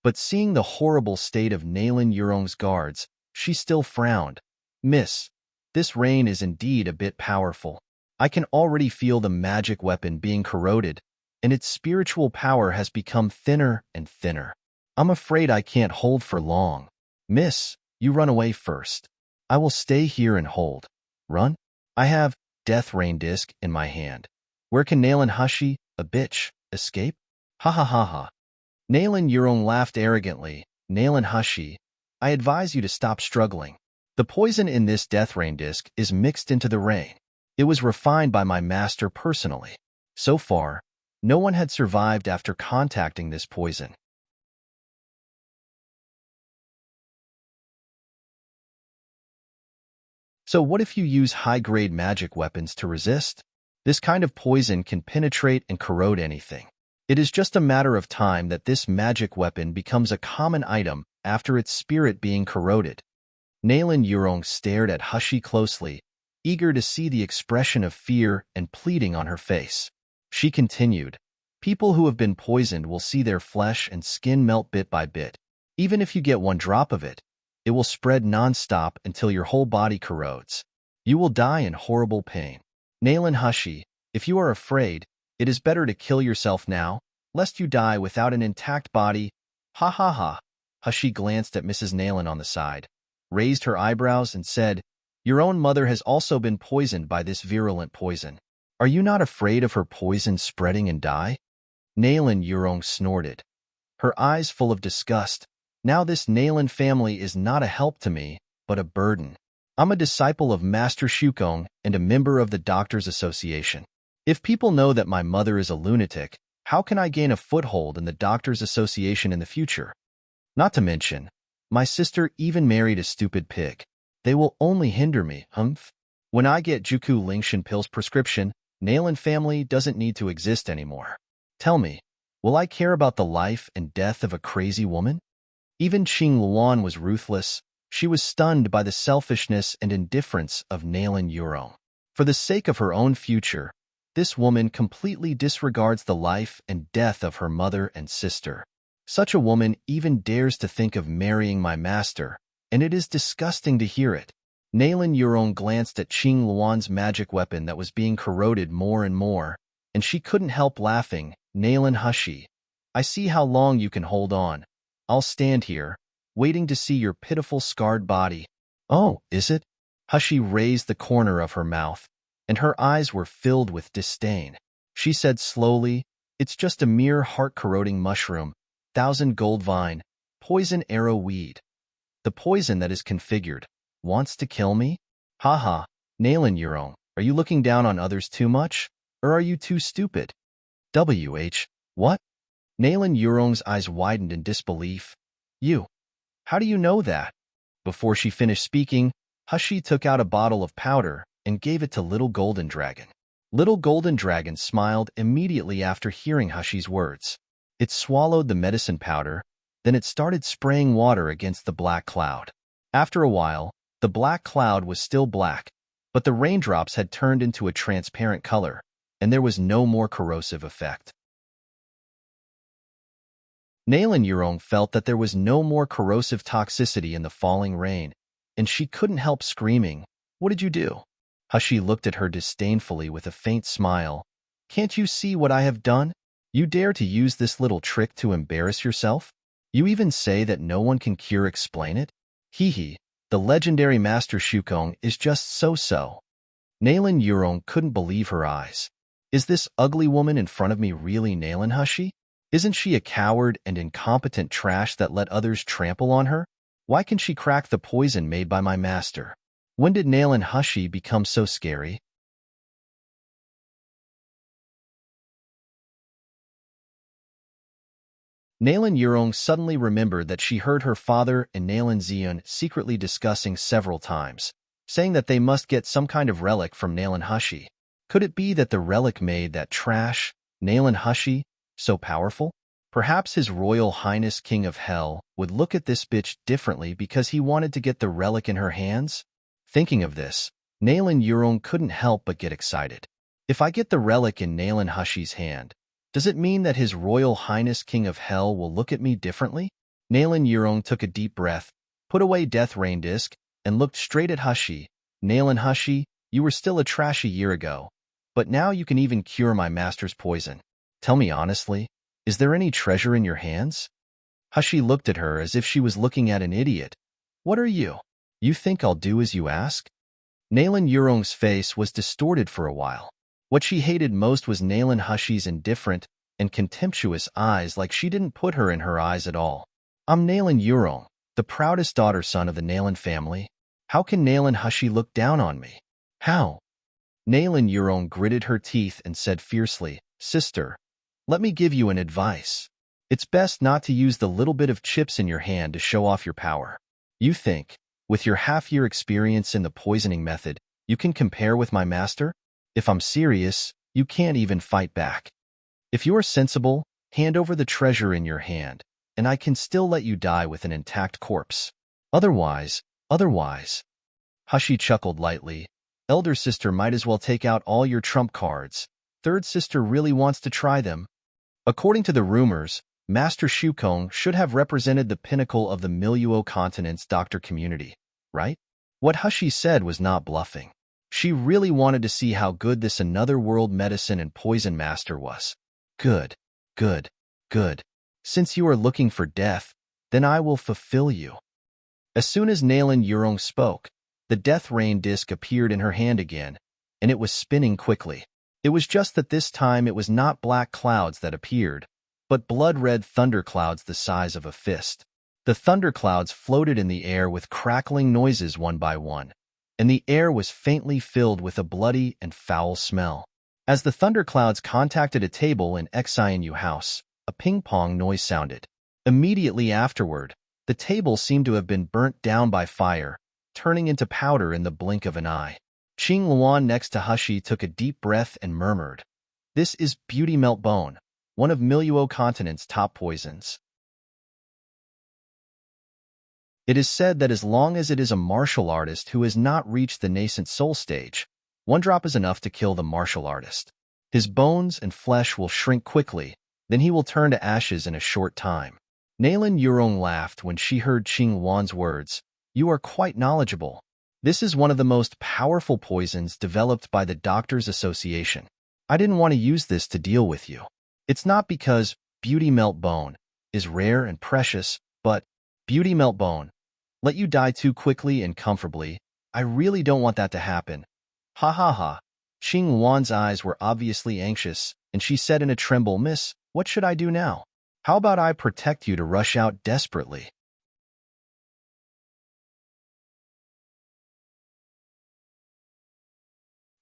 [SPEAKER 1] But seeing the horrible state of Nayland Euro's guards, she still frowned. "Miss, this rain is indeed a bit powerful. I can already feel the magic weapon being corroded, and its spiritual power has become thinner and thinner. I'm afraid I can't hold for long. Miss, you run away first. I will stay here and hold." "Run? I have Death Rain Disc in my hand. Where can Nayland Hushi, a bitch, escape?" "Ha ha ha ha." Nayland Euro laughed arrogantly. "Nayland Hushi, I advise you to stop struggling. The poison in this Death Rain Disc is mixed into the rain. It was refined by my master personally. So far, no one had survived after contacting this poison. So what if you use high-grade magic weapons to resist? This kind of poison can penetrate and corrode anything. It is just a matter of time that this magic weapon becomes a common item after its spirit being corroded." Nayland Euro stared at Hushi closely, eager to see the expression of fear and pleading on her face. She continued, "People who have been poisoned will see their flesh and skin melt bit by bit. Even if you get one drop of it, it will spread non-stop until your whole body corrodes. You will die in horrible pain. Nayland Hushi, if you are afraid, it is better to kill yourself now, lest you die without an intact body." "Ha ha ha." Hushi glanced at Mrs. Nayland on the side, raised her eyebrows and said, "Your own mother has also been poisoned by this virulent poison. Are you not afraid of her poison spreading and die?" Nayland Euro snorted, her eyes full of disgust. "Now this Nayland family is not a help to me, but a burden. I'm a disciple of Master Shukong and a member of the Doctors Association. If people know that my mother is a lunatic, how can I gain a foothold in the Doctors Association in the future? Not to mention, my sister even married a stupid pig. They will only hinder me, humph. When I get Juku Lingshan Pill's prescription, Nayland family doesn't need to exist anymore. Tell me, will I care about the life and death of a crazy woman?" Even Qing Luan was ruthless. She was stunned by the selfishness and indifference of Nayland Euro. For the sake of her own future, this woman completely disregards the life and death of her mother and sister. Such a woman even dares to think of marrying my master, and it is disgusting to hear it. Nayland Euro glanced at Qing Luan's magic weapon that was being corroded more and more, and she couldn't help laughing. "Nayland Hushi, I see how long you can hold on. I'll stand here, waiting to see your pitiful scarred body." "Oh, is it?" Hushi raised the corner of her mouth, and her eyes were filled with disdain. She said slowly, "It's just a mere heart-corroding mushroom, 1,000 gold vine, poison arrow weed. The poison that is configured wants to kill me? Ha ha, Nayland Euro, are you looking down on others too much, or are you too stupid?" What? Nayland Euro's eyes widened in disbelief. "You? How do you know that?" Before she finished speaking, Hushi took out a bottle of powder and gave it to Little Golden Dragon. Little Golden Dragon smiled immediately after hearing Hushi's words. It swallowed the medicine powder, then it started spraying water against the black cloud. After a while, the black cloud was still black, but the raindrops had turned into a transparent color, and there was no more corrosive effect. Nalan Yurong felt that there was no more corrosive toxicity in the falling rain, and she couldn't help screaming, "What did you do?" Hushi looked at her disdainfully with a faint smile. "Can't you see what I have done? You dare to use this little trick to embarrass yourself? You even say that no one can explain it? Hee, the legendary Master Shukong is just so-so." Nalan Yurong couldn't believe her eyes. Is this ugly woman in front of me really Nalan Hushi? Isn't she a coward and incompetent trash that let others trample on her? Why can she crack the poison made by my master? When did Nalan Hushi become so scary? Nalan Yurong suddenly remembered that she heard her father and Nalan Xian secretly discussing several times, saying that they must get some kind of relic from Nalan Hushi. Could it be that the relic made that trash, Nalan Hushi, so powerful? Perhaps His Royal Highness King of Hell would look at this bitch differently because he wanted to get the relic in her hands? Thinking of this, Nalan Yurong couldn't help but get excited. If I get the relic in Nalan Hushi's hand, does it mean that His Royal Highness King of Hell will look at me differently? Nalan Yurong took a deep breath, put away Death Rain Disc, and looked straight at Hushi. "Nalan Hushi, you were still a trash a year ago, but now you can even cure my master's poison. Tell me honestly, is there any treasure in your hands?" Hushi looked at her as if she was looking at an idiot. "What are you? You think I'll do as you ask?" Nalan Yurong's face was distorted for a while. What she hated most was Nalan Hushi's indifferent and contemptuous eyes, like she didn't put her in her eyes at all. "I'm Nalan Yurong, the proudest daughter-son of the Nalan family. How can Nalan Hushi look down on me? How?" Nalan Yurong gritted her teeth and said fiercely, "Sister, let me give you an advice. It's best not to use the little bit of chips in your hand to show off your power. You think, with your half-year experience in the poisoning method, you can compare with my master? If I'm serious, you can't even fight back. If you're sensible, hand over the treasure in your hand, and I can still let you die with an intact corpse. Otherwise. Hushi chuckled lightly. "Elder sister might as well take out all your trump cards. Third sister really wants to try them." According to the rumors, Master Shukong should have represented the pinnacle of the Miluo continent's doctor community, right? What Hushi said was not bluffing. She really wanted to see how good this another world medicine and poison master was. Good. Since you are looking for death, then I will fulfill you." As soon as Nalan Yurong spoke, the Death Rain Disc appeared in her hand again, and it was spinning quickly. It was just that this time it was not black clouds that appeared, but blood-red thunderclouds the size of a fist. The thunderclouds floated in the air with crackling noises one by one, and the air was faintly filled with a bloody and foul smell. As the thunderclouds contacted a table in Xianyu House, a ping-pong noise sounded. Immediately afterward, the table seemed to have been burnt down by fire, turning into powder in the blink of an eye. Qing Luan next to Hushi took a deep breath and murmured, "This is Beauty Melt Bone, one of Miluo continent's top poisons. It is said that as long as it is a martial artist who has not reached the nascent soul stage, one drop is enough to kill the martial artist. His bones and flesh will shrink quickly, then he will turn to ashes in a short time." Nalan Yurong laughed when she heard Qing Luan's words. "You are quite knowledgeable. This is one of the most powerful poisons developed by the Doctors Association. I didn't want to use this to deal with you. It's not because Beauty Melt Bone is rare and precious, but Beauty Melt Bone let you die too quickly and comfortably. I really don't want that to happen." Ha ha ha. Qing Luan's eyes were obviously anxious, and she said in a tremble, "Miss, what should I do now? How about I protect you to rush out desperately?"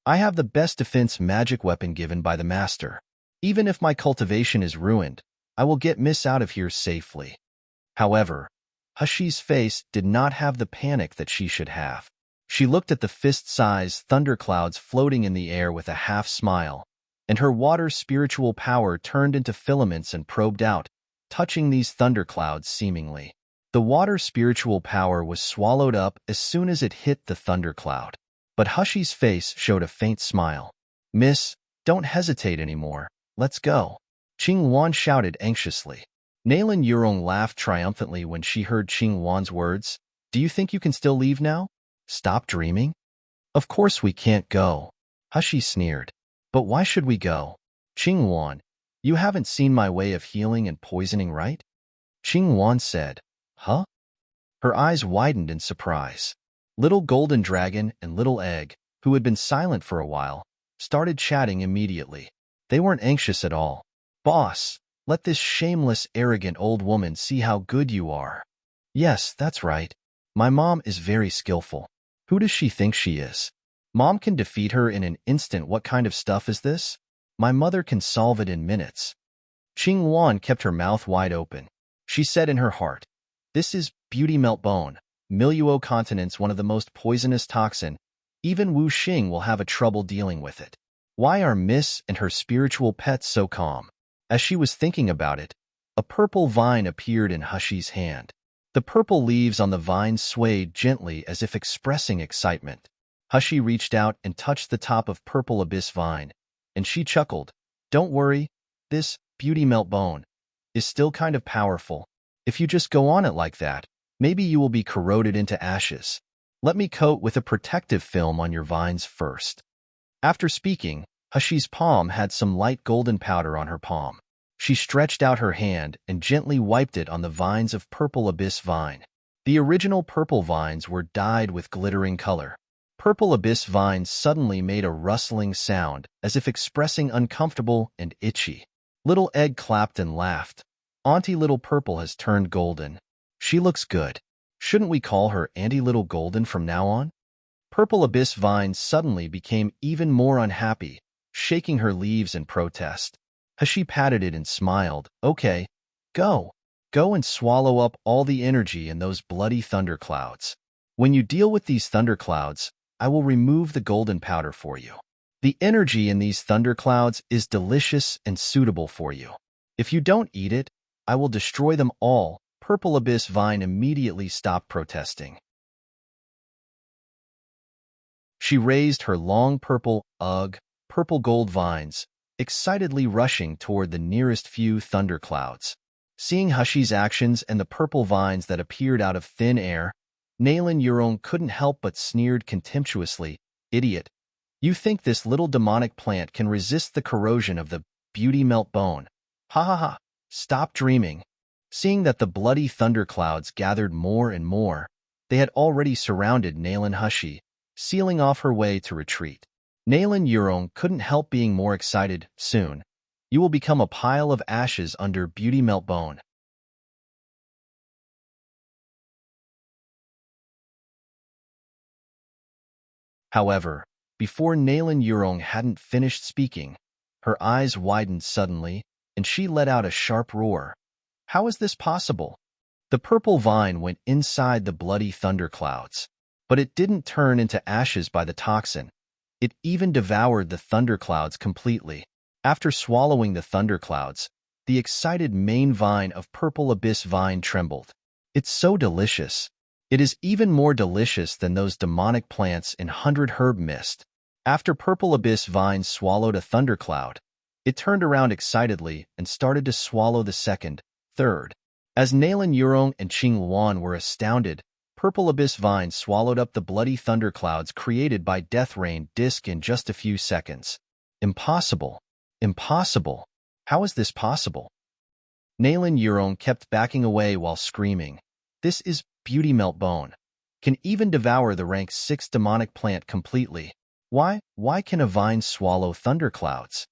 [SPEAKER 1] "I have the best defense magic weapon given by the master. Even if my cultivation is ruined, I will get Miss out of here safely." However, Hushi's face did not have the panic that she should have. She looked at the fist-sized thunderclouds floating in the air with a half-smile, and her water's spiritual power turned into filaments and probed out, touching these thunderclouds seemingly. The water's spiritual power was swallowed up as soon as it hit the thundercloud. But Hushy's face showed a faint smile. "Miss, don't hesitate anymore. Let's go," Qing Wan shouted anxiously. Nalan Yurong laughed triumphantly when she heard Qing Wan's words. "Do you think you can still leave now? Stop dreaming?" "Of course we can't go," Hushy sneered. "But why should we go?" "Qing Wan, you haven't seen my way of healing and poisoning, right?" Qing Wan said. "Huh?" Her eyes widened in surprise. Little Golden Dragon and Little Egg, who had been silent for a while, started chatting immediately. They weren't anxious at all. "Boss, let this shameless, arrogant old woman see how good you are." "Yes, that's right. My mom is very skillful. Who does she think she is? Mom can defeat her in an instant. What kind of stuff is this? My mother can solve it in minutes." Qing Wan kept her mouth wide open. She said in her heart, "This is beauty melt bone. Miluo continent's one of the most poisonous toxin. Even Wu Xing will have a trouble dealing with it. Why are Miss and her spiritual pets so calm?" As she was thinking about it, a purple vine appeared in Hushy's hand. The purple leaves on the vine swayed gently as if expressing excitement. Hushy reached out and touched the top of Purple Abyss Vine, and she chuckled. "Don't worry, this beauty melt bone is still kind of powerful. If you just go on it like that, maybe you will be corroded into ashes. Let me coat with a protective film on your vines first." After speaking, Hushy's palm had some light golden powder on her palm. She stretched out her hand and gently wiped it on the vines of Purple Abyss Vine. The original purple vines were dyed with glittering color. Purple Abyss Vines suddenly made a rustling sound, as if expressing uncomfortable and itchy. Little Egg clapped and laughed. "Auntie Little Purple has turned golden. She looks good. Shouldn't we call her Auntie Little Golden from now on?" Purple Abyss Vine suddenly became even more unhappy, shaking her leaves in protest. Hushy patted it and smiled. "Okay, go. Go and swallow up all the energy in those bloody thunderclouds. When you deal with these thunderclouds, I will remove the golden powder for you. The energy in these thunderclouds is delicious and suitable for you. If you don't eat it, I will destroy them all." Purple Abyss Vine immediately stopped protesting. She raised her long purple gold vines, excitedly rushing toward the nearest few thunderclouds. Seeing Hushy's actions and the purple vines that appeared out of thin air, Nalan Yurong couldn't help but sneered contemptuously. "Idiot! You think this little demonic plant can resist the corrosion of the beauty melt bone? Ha ha ha! Stop dreaming." Seeing that the bloody thunderclouds gathered more and more, they had already surrounded Nalan Hushy, sealing off her way to retreat. Nalan Yurong couldn't help being more excited. "Soon, you will become a pile of ashes under beauty melt bone." However, before Nalan Yurong hadn't finished speaking, her eyes widened suddenly, and she let out a sharp roar. "How is this possible?" The purple vine went inside the bloody thunderclouds, but it didn't turn into ashes by the toxin. It even devoured the thunderclouds completely. After swallowing the thunderclouds, the excited main vine of Purple Abyss Vine trembled. "It's so delicious. It is even more delicious than those demonic plants in 100 Herb Mist." After Purple Abyss Vine swallowed a thundercloud, it turned around excitedly and started to swallow the second, third. As Nalan Yurong and Qing Wan were astounded, Purple Abyss Vine swallowed up the bloody thunderclouds created by Death Rain Disc in just a few seconds. "Impossible! Impossible! How is this possible?" Nalan Yurong kept backing away while screaming. "This is beauty melt bone. Can even devour the rank 6 demonic plant completely. Why can a vine swallow thunderclouds?"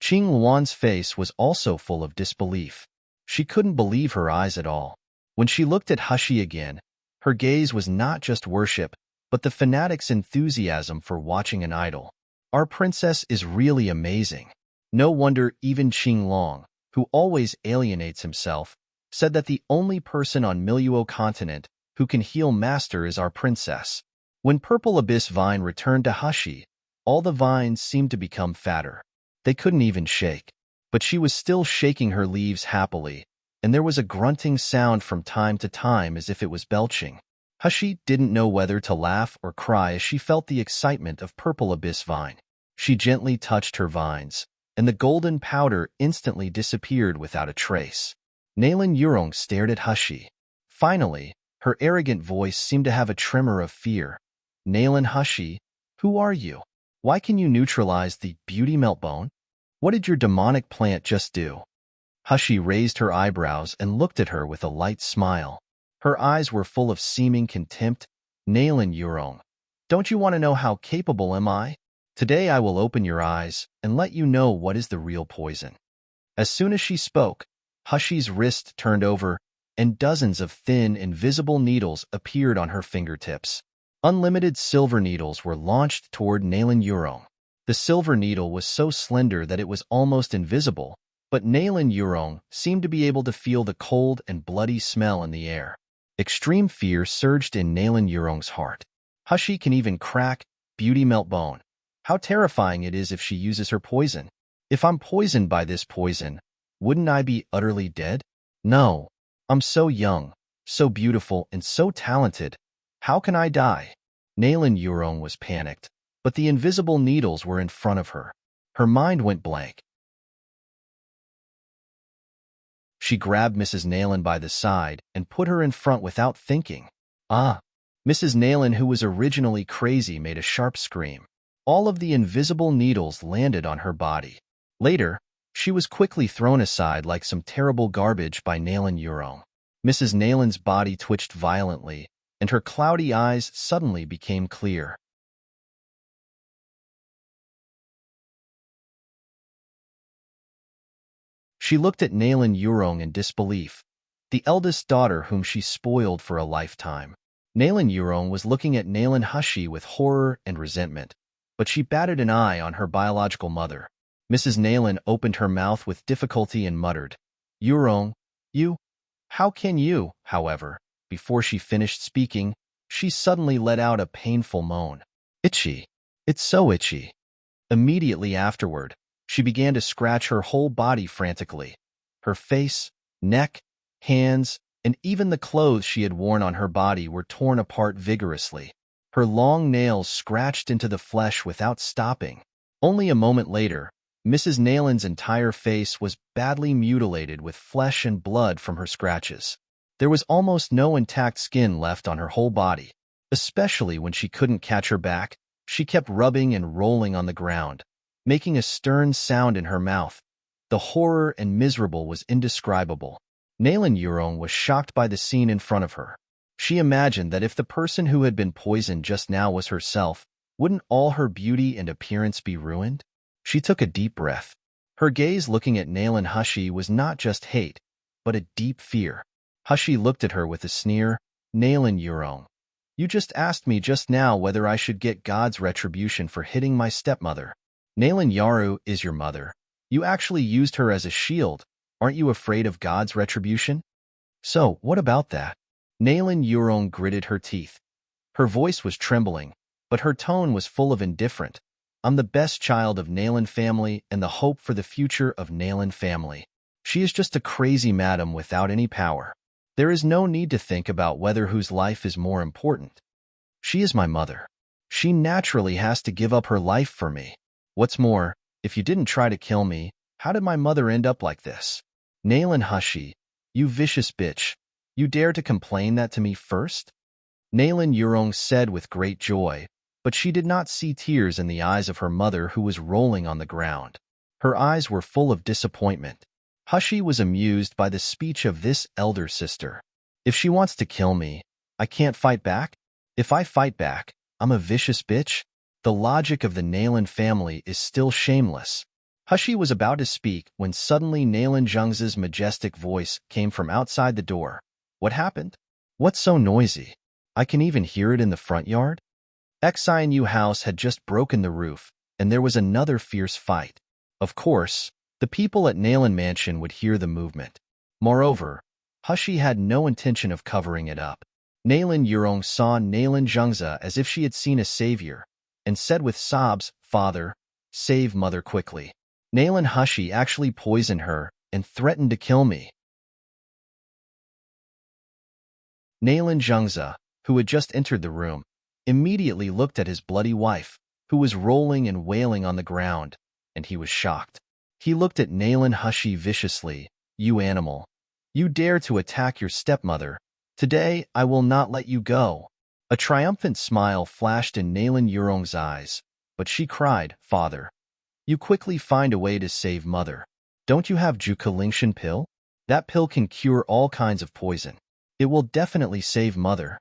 [SPEAKER 1] Qing Wan's face was also full of disbelief. She couldn't believe her eyes at all. When she looked at Hushy again, her gaze was not just worship, but the fanatic's enthusiasm for watching an idol. "Our princess is really amazing." No wonder even Qing Long, who always alienates himself, said that the only person on Miluo continent who can heal Master is our princess. When Purple Abyss Vine returned to Hushy, all the vines seemed to become fatter. They couldn't even shake. But she was still shaking her leaves happily, and there was a grunting sound from time to time as if it was belching. Hushi didn't know whether to laugh or cry as she felt the excitement of purple abyss vine. She gently touched her vines, and the golden powder instantly disappeared without a trace. Nalan Yurong stared at Hushi. Finally, her arrogant voice seemed to have a tremor of fear. Nalan Hushi, who are you? Why can you neutralize the beauty meltbone? What did your demonic plant just do? Hushi raised her eyebrows and looked at her with a light smile. Her eyes were full of seeming contempt. Nalan Yurong, don't you want to know how capable am I? Today I will open your eyes and let you know what is the real poison. As soon as she spoke, Hushi's wrist turned over, and dozens of thin, invisible needles appeared on her fingertips. Unlimited silver needles were launched toward Nalan Yurong. The silver needle was so slender that it was almost invisible, but Nalan Yurong seemed to be able to feel the cold and bloody smell in the air. Extreme fear surged in Nalan Yurong's heart. Hushi can even crack beauty meltbone. How terrifying it is if she uses her poison. If I'm poisoned by this poison, wouldn't I be utterly dead? No. I'm so young, so beautiful, and so talented. How can I die? Nalan Yurong was panicked, but the invisible needles were in front of her. Her mind went blank. She grabbed Mrs. Nalan by the side and put her in front without thinking. Ah! Mrs. Nalan, who was originally crazy, made a sharp scream. All of the invisible needles landed on her body. Later, she was quickly thrown aside like some terrible garbage by Nalan Yurong. Mrs. Nalan's body twitched violently, and her cloudy eyes suddenly became clear. She looked at Nalan Yurong in disbelief, the eldest daughter whom she spoiled for a lifetime. Nalan Yurong was looking at Nalan Hushi with horror and resentment, but she batted an eye on her biological mother. Mrs. Nalan opened her mouth with difficulty and muttered, "Yurong, you? How can you?" However, before she finished speaking, she suddenly let out a painful moan. Itchy. It's so itchy. Immediately afterward, she began to scratch her whole body frantically. Her face, neck, hands, and even the clothes she had worn on her body were torn apart vigorously. Her long nails scratched into the flesh without stopping. Only a moment later, Mrs. Nalan's entire face was badly mutilated with flesh and blood from her scratches. There was almost no intact skin left on her whole body. Especially when she couldn't catch her back, she kept rubbing and rolling on the ground, making a stern sound in her mouth. The horror and miserable was indescribable. Nalan Yurong was shocked by the scene in front of her. She imagined that if the person who had been poisoned just now was herself, wouldn't all her beauty and appearance be ruined? She took a deep breath. Her gaze looking at Nalan Hushi was not just hate, but a deep fear. Hushi looked at her with a sneer. Nalan Yurong, you just asked me just now whether I should get God's retribution for hitting my stepmother. Nalan Yaru is your mother. You actually used her as a shield. Aren't you afraid of God's retribution? So, what about that? Nalan Yurong gritted her teeth. Her voice was trembling, but her tone was full of indifference. I'm the best child of Nalan family and the hope for the future of Nalan family. She is just a crazy madam without any power. There is no need to think about whether whose life is more important. She is my mother. She naturally has to give up her life for me. What's more, if you didn't try to kill me, how did my mother end up like this? Nalan Hushi, you vicious bitch. You dare to complain that to me first? Nalan Yurong said with great joy, but she did not see tears in the eyes of her mother who was rolling on the ground. Her eyes were full of disappointment. Hushi was amused by the speech of this elder sister. If she wants to kill me, I can't fight back? If I fight back, I'm a vicious bitch? The logic of the Nalan family is still shameless. Hushi was about to speak when suddenly Nalan Zhengz's majestic voice came from outside the door. What happened? What's so noisy? I can even hear it in the front yard? Xinu house had just broken the roof, and there was another fierce fight. Of course, the people at Nalan Mansion would hear the movement. Moreover, Hushi had no intention of covering it up. Nalan Yurong saw Nalan Zhengzi as if she had seen a savior, and said with sobs, "Father, save mother quickly." Nalan Hushi actually poisoned her and threatened to kill me. Nalan Zhengze, who had just entered the room, immediately looked at his bloody wife, who was rolling and wailing on the ground, and he was shocked. He looked at Nalan Hushi viciously. "You animal! You dare to attack your stepmother! Today I will not let you go!" A triumphant smile flashed in Nalan Yurong's eyes, but she cried, "Father, you quickly find a way to save mother. Don't you have Juke Lingshan pill? That pill can cure all kinds of poison. It will definitely save mother."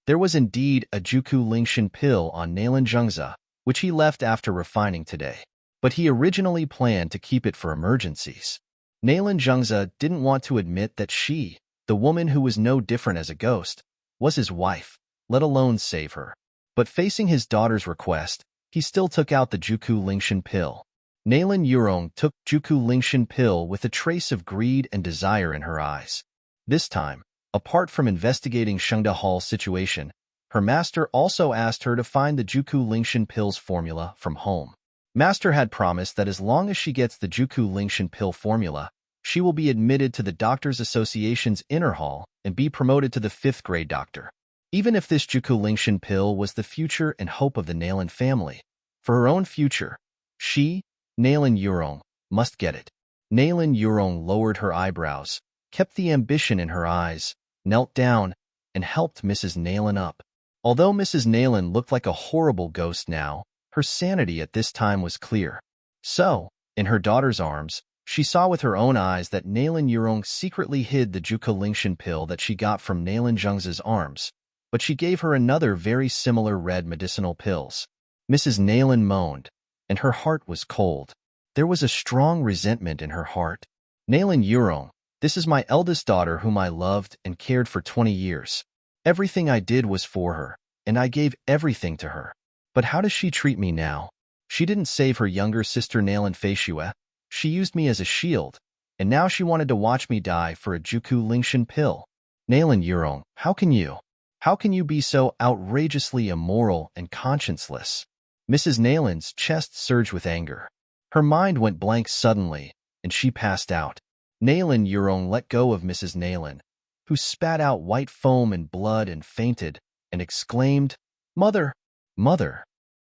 [SPEAKER 1] There was indeed a Juku Lingshan pill on Nalan Zhengze, which he left after refining today. But he originally planned to keep it for emergencies. Nalan Zhengze didn't want to admit that she, the woman who was no different as a ghost, was his wife, let alone save her. But facing his daughter's request, he still took out the Juku Lingshan pill. Nalan Yurong took Juku Lingshan pill with a trace of greed and desire in her eyes. This time, apart from investigating Shengda Hall's situation, her master also asked her to find the Juku Lingshan pill's formula from home. Master had promised that as long as she gets the Juku Lingshan pill formula, she will be admitted to the Doctors Association's inner hall and be promoted to the 5th grade doctor. Even if this Juku Lingshan pill was the future and hope of the Nalan family, for her own future, she, Nalan Yurong, must get it. Nalan Yurong lowered her eyebrows, kept the ambition in her eyes, knelt down, and helped Mrs. Nalan up. Although Mrs. Nalan looked like a horrible ghost now, her sanity at this time was clear. So, in her daughter's arms, she saw with her own eyes that Nalan Yurong secretly hid the Juke Lingshan pill that she got from Nalan Zhengze's arms, but she gave her another very similar red medicinal pills. Mrs. Nalan moaned, and her heart was cold. There was a strong resentment in her heart. "Nalan Yurong, this is my eldest daughter whom I loved and cared for 20 years. Everything I did was for her, and I gave everything to her. But how does she treat me now? She didn't save her younger sister Nalan Feishue. She used me as a shield, and now she wanted to watch me die for a Juku Lingshan pill. Nalan Yurong, how can you? How can you be so outrageously immoral and conscienceless?" Mrs. Nalan's chest surged with anger. Her mind went blank suddenly, and she passed out. Nalan Yurong let go of Mrs. Nalan, who spat out white foam and blood and fainted, and exclaimed, "Mother! Mother!"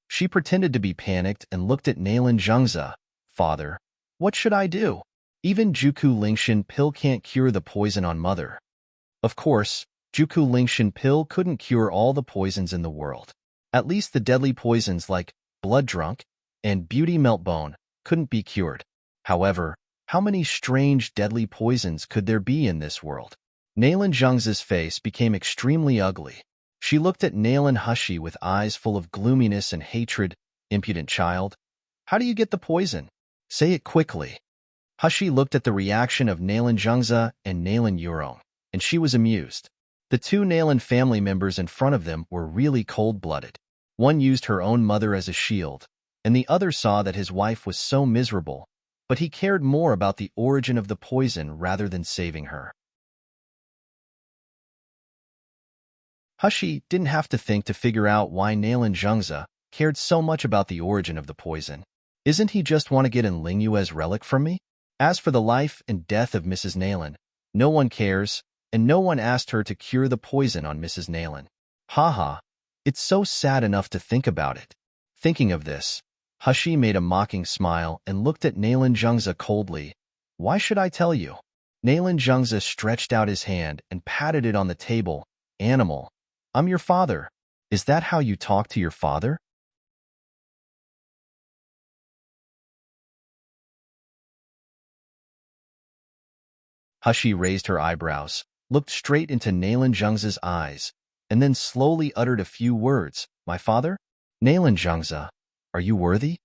[SPEAKER 1] She pretended to be panicked and looked at Nalan Zhengze. "Father, what should I do? Even Juku Lingshan pill can't cure the poison on mother." Of course, Juku Lingshan pill couldn't cure all the poisons in the world. At least the deadly poisons like blood drunk and beauty meltbone couldn't be cured. However, how many strange deadly poisons could there be in this world? Nalan Zhengze's face became extremely ugly. She looked at Nalan Hushi with eyes full of gloominess and hatred. "Impudent child, how do you get the poison? Say it quickly." Hushi looked at the reaction of Nalan Zhengze and Nalan Yurong, and she was amused. The two Nalan family members in front of them were really cold-blooded. One used her own mother as a shield, and the other saw that his wife was so miserable, but he cared more about the origin of the poison rather than saving her. Hushi didn't have to think to figure out why Nalan Zhengze cared so much about the origin of the poison. Isn't he just want to get an Lingyue's relic from me? As for the life and death of Mrs. Nalan, no one cares, and no one asked her to cure the poison on Mrs. Nalan. Haha, it's so sad enough to think about it. Thinking of this, Hushi made a mocking smile and looked at Nalan Zhengze coldly. "Why should I tell you?" Nalan Zhengze stretched out his hand and patted it on the table. "Animal, I'm your father. Is that how you talk to your father?" Hushi raised her eyebrows, looked straight into Nalan Zhengze's eyes, and then slowly uttered a few words. "My father? Nalan Zhengze, are you worthy?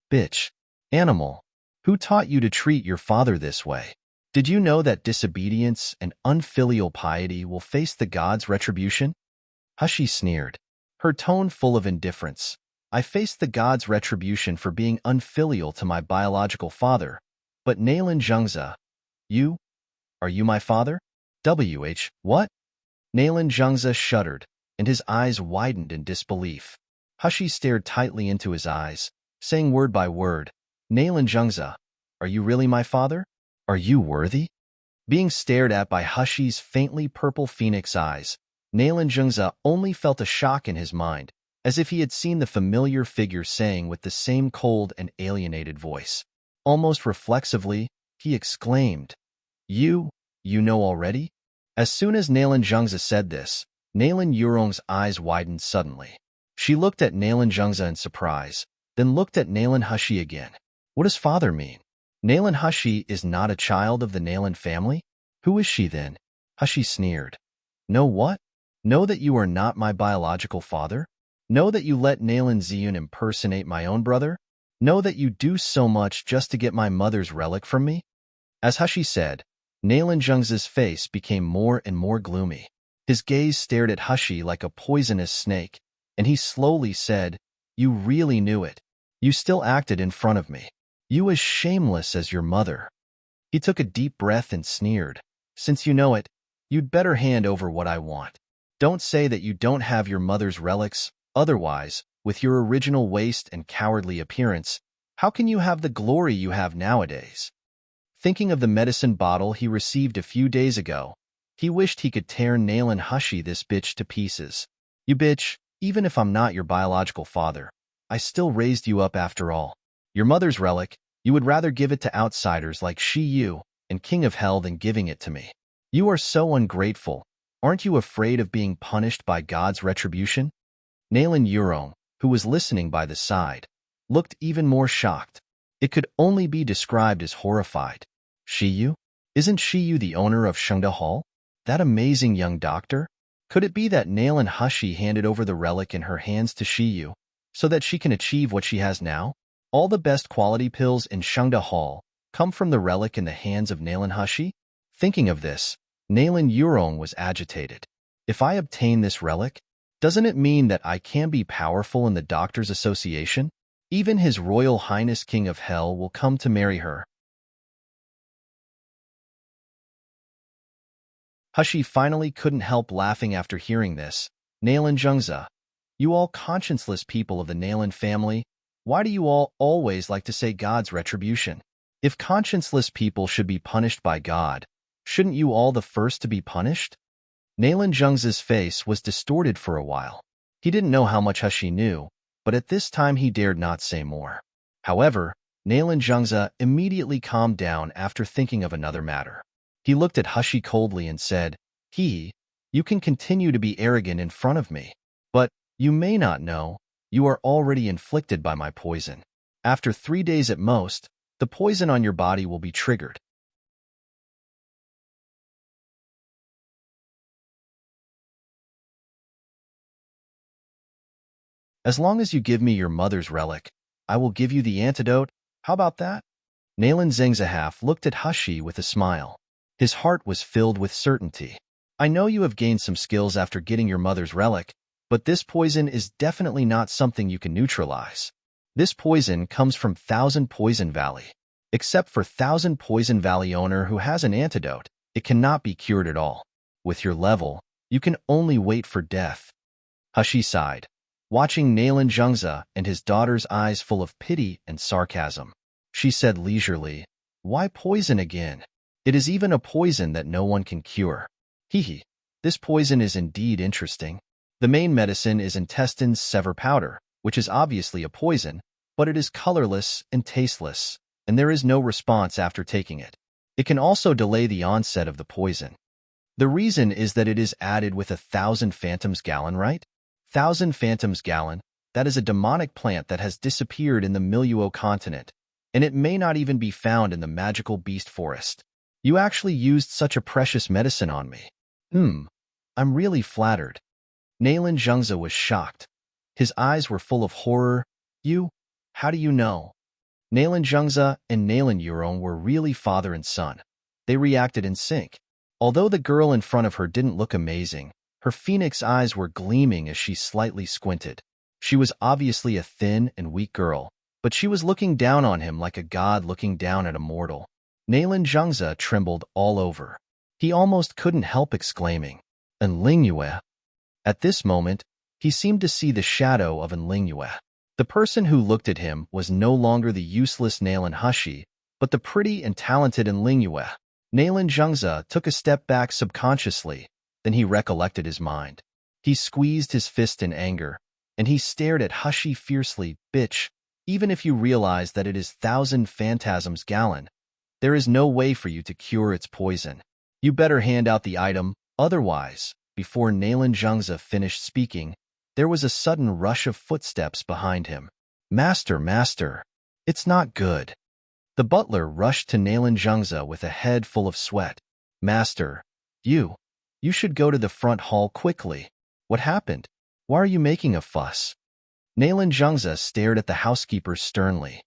[SPEAKER 1] Bitch. Animal. Who taught you to treat your father this way? Did you know that disobedience and unfilial piety will face the gods' retribution?" Hushi sneered, her tone full of indifference. "I faced the gods' retribution for being unfilial to my biological father, but Nalan Zhengze, you? Are you my father? What? Nailan Zhengze shuddered, and his eyes widened in disbelief. Hushi stared tightly into his eyes, saying word by word, Nailan Zhengze, are you really my father? Are you worthy? Being stared at by Hushi's faintly purple phoenix eyes, Nailan Zhengze only felt a shock in his mind, as if he had seen the familiar figure saying with the same cold and alienated voice. Almost reflexively, he exclaimed, You know already? As soon as Nailan Zhengze said this, Nailan Yurong's eyes widened suddenly. She looked at Nailan Zhengze in surprise, then looked at Nailan Hushi again. What does father mean? Nailan Hushi is not a child of the Nailan family? Who is she then? Hushi sneered. Know what? Know that you are not my biological father? Know that you let Nailan Ziyun impersonate my own brother? Know that you do so much just to get my mother's relic from me? As Hushi said, Nailan Zhengze's face became more and more gloomy. His gaze stared at Hushi like a poisonous snake, and he slowly said, You really knew it. You still acted in front of me. You as shameless as your mother. He took a deep breath and sneered. Since you know it, you'd better hand over what I want. Don't say that you don't have your mother's relics, otherwise, with your original waste and cowardly appearance, how can you have the glory you have nowadays? Thinking of the medicine bottle he received a few days ago, he wished he could tear Nailan Hushi this bitch to pieces. You bitch, even if I'm not your biological father, I still raised you up after all. Your mother's relic, you would rather give it to outsiders like Shi Yu and King of Hell than giving it to me. You are so ungrateful. Aren't you afraid of being punished by God's retribution? Nailan Yurong, who was listening by the side, looked even more shocked. It could only be described as horrified. Shi Yu? Isn't Shi Yu the owner of Shengda Hall? That amazing young doctor? Could it be that Nailan Hushi handed over the relic in her hands to Shi Yu, so that she can achieve what she has now? All the best quality pills in Shengda Hall come from the relic in the hands of Nailan Hushi? Thinking of this, Nailan Yurong was agitated. If I obtain this relic, doesn't it mean that I can be powerful in the Doctors' Association? Even His Royal Highness King of Hell will come to marry her. Hushi finally couldn't help laughing after hearing this. Nailan Zhengze, you all conscienceless people of the Nailan family, why do you all always like to say God's retribution? If conscienceless people should be punished by God, shouldn't you all the first to be punished? Nailan Zhengze's face was distorted for a while. He didn't know how much Hushi knew, but at this time he dared not say more. However, Nailan Zhengze immediately calmed down after thinking of another matter. He looked at Hushi coldly and said, You can continue to be arrogant in front of me, but you may not know, you are already inflicted by my poison. After 3 days at most, the poison on your body will be triggered. As long as you give me your mother's relic, I will give you the antidote. How about that? Nailan Zhengze looked at Hushi with a smile. His heart was filled with certainty. I know you have gained some skills after getting your mother's relic, but this poison is definitely not something you can neutralize. This poison comes from Thousand Poison Valley. Except for Thousand Poison Valley owner who has an antidote, it cannot be cured at all. With your level, you can only wait for death. Hushi sighed, watching Nailan Zhengze and his daughter's eyes full of pity and sarcasm. She said leisurely, Why poison again? It is even a poison that no one can cure. This poison is indeed interesting. The main medicine is intestines sever powder, which is obviously a poison, but it is colorless and tasteless, and there is no response after taking it. It can also delay the onset of the poison. The reason is that it is added with 1,000 phantoms gallon, right? 1,000 phantoms gallon, that is a demonic plant that has disappeared in the Miluo continent, and it may not even be found in the magical beast forest. You actually used such a precious medicine on me. I'm really flattered. Nailan Zhengze was shocked. His eyes were full of horror. How do you know? Nailan Zhengze and Nailan Yurong were really father and son. They reacted in sync. Although the girl in front of her didn't look amazing, her phoenix eyes were gleaming as she slightly squinted. She was obviously a thin and weak girl, but she was looking down on him like a god looking down at a mortal. Nailan Zhengze trembled all over. He almost couldn't help exclaiming, Enlingüe. At this moment, he seemed to see the shadow of Enlingüe. The person who looked at him was no longer the useless Nalan Hushi, but the pretty and talented Enlingüe. Nalan Zhengze took a step back subconsciously, then he recollected his mind. He squeezed his fist in anger, and he stared at Hushi fiercely. Bitch, even if you realize that it is 1,000 phantasms gallon, there is no way for you to cure its poison. You better hand out the item, otherwise. Before Nalan Zhengze finished speaking, there was a sudden rush of footsteps behind him. Master, master, it's not good. The butler rushed to Nalan Zhengze with a head full of sweat. Master, you should go to the front hall quickly. What happened? Why are you making a fuss? Nalan Zhengze stared at the housekeeper sternly.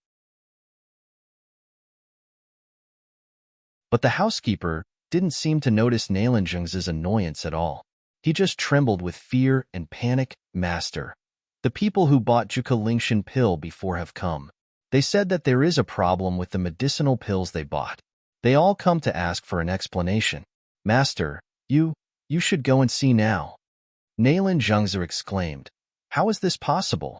[SPEAKER 1] But the housekeeper didn't seem to notice Nalan Zhengze's annoyance at all. He just trembled with fear and panic. Master, the people who bought Juke Lingshan pill before have come. They said that there is a problem with the medicinal pills they bought. They all come to ask for an explanation. Master, you should go and see now. Nalan Zhengze exclaimed. How is this possible?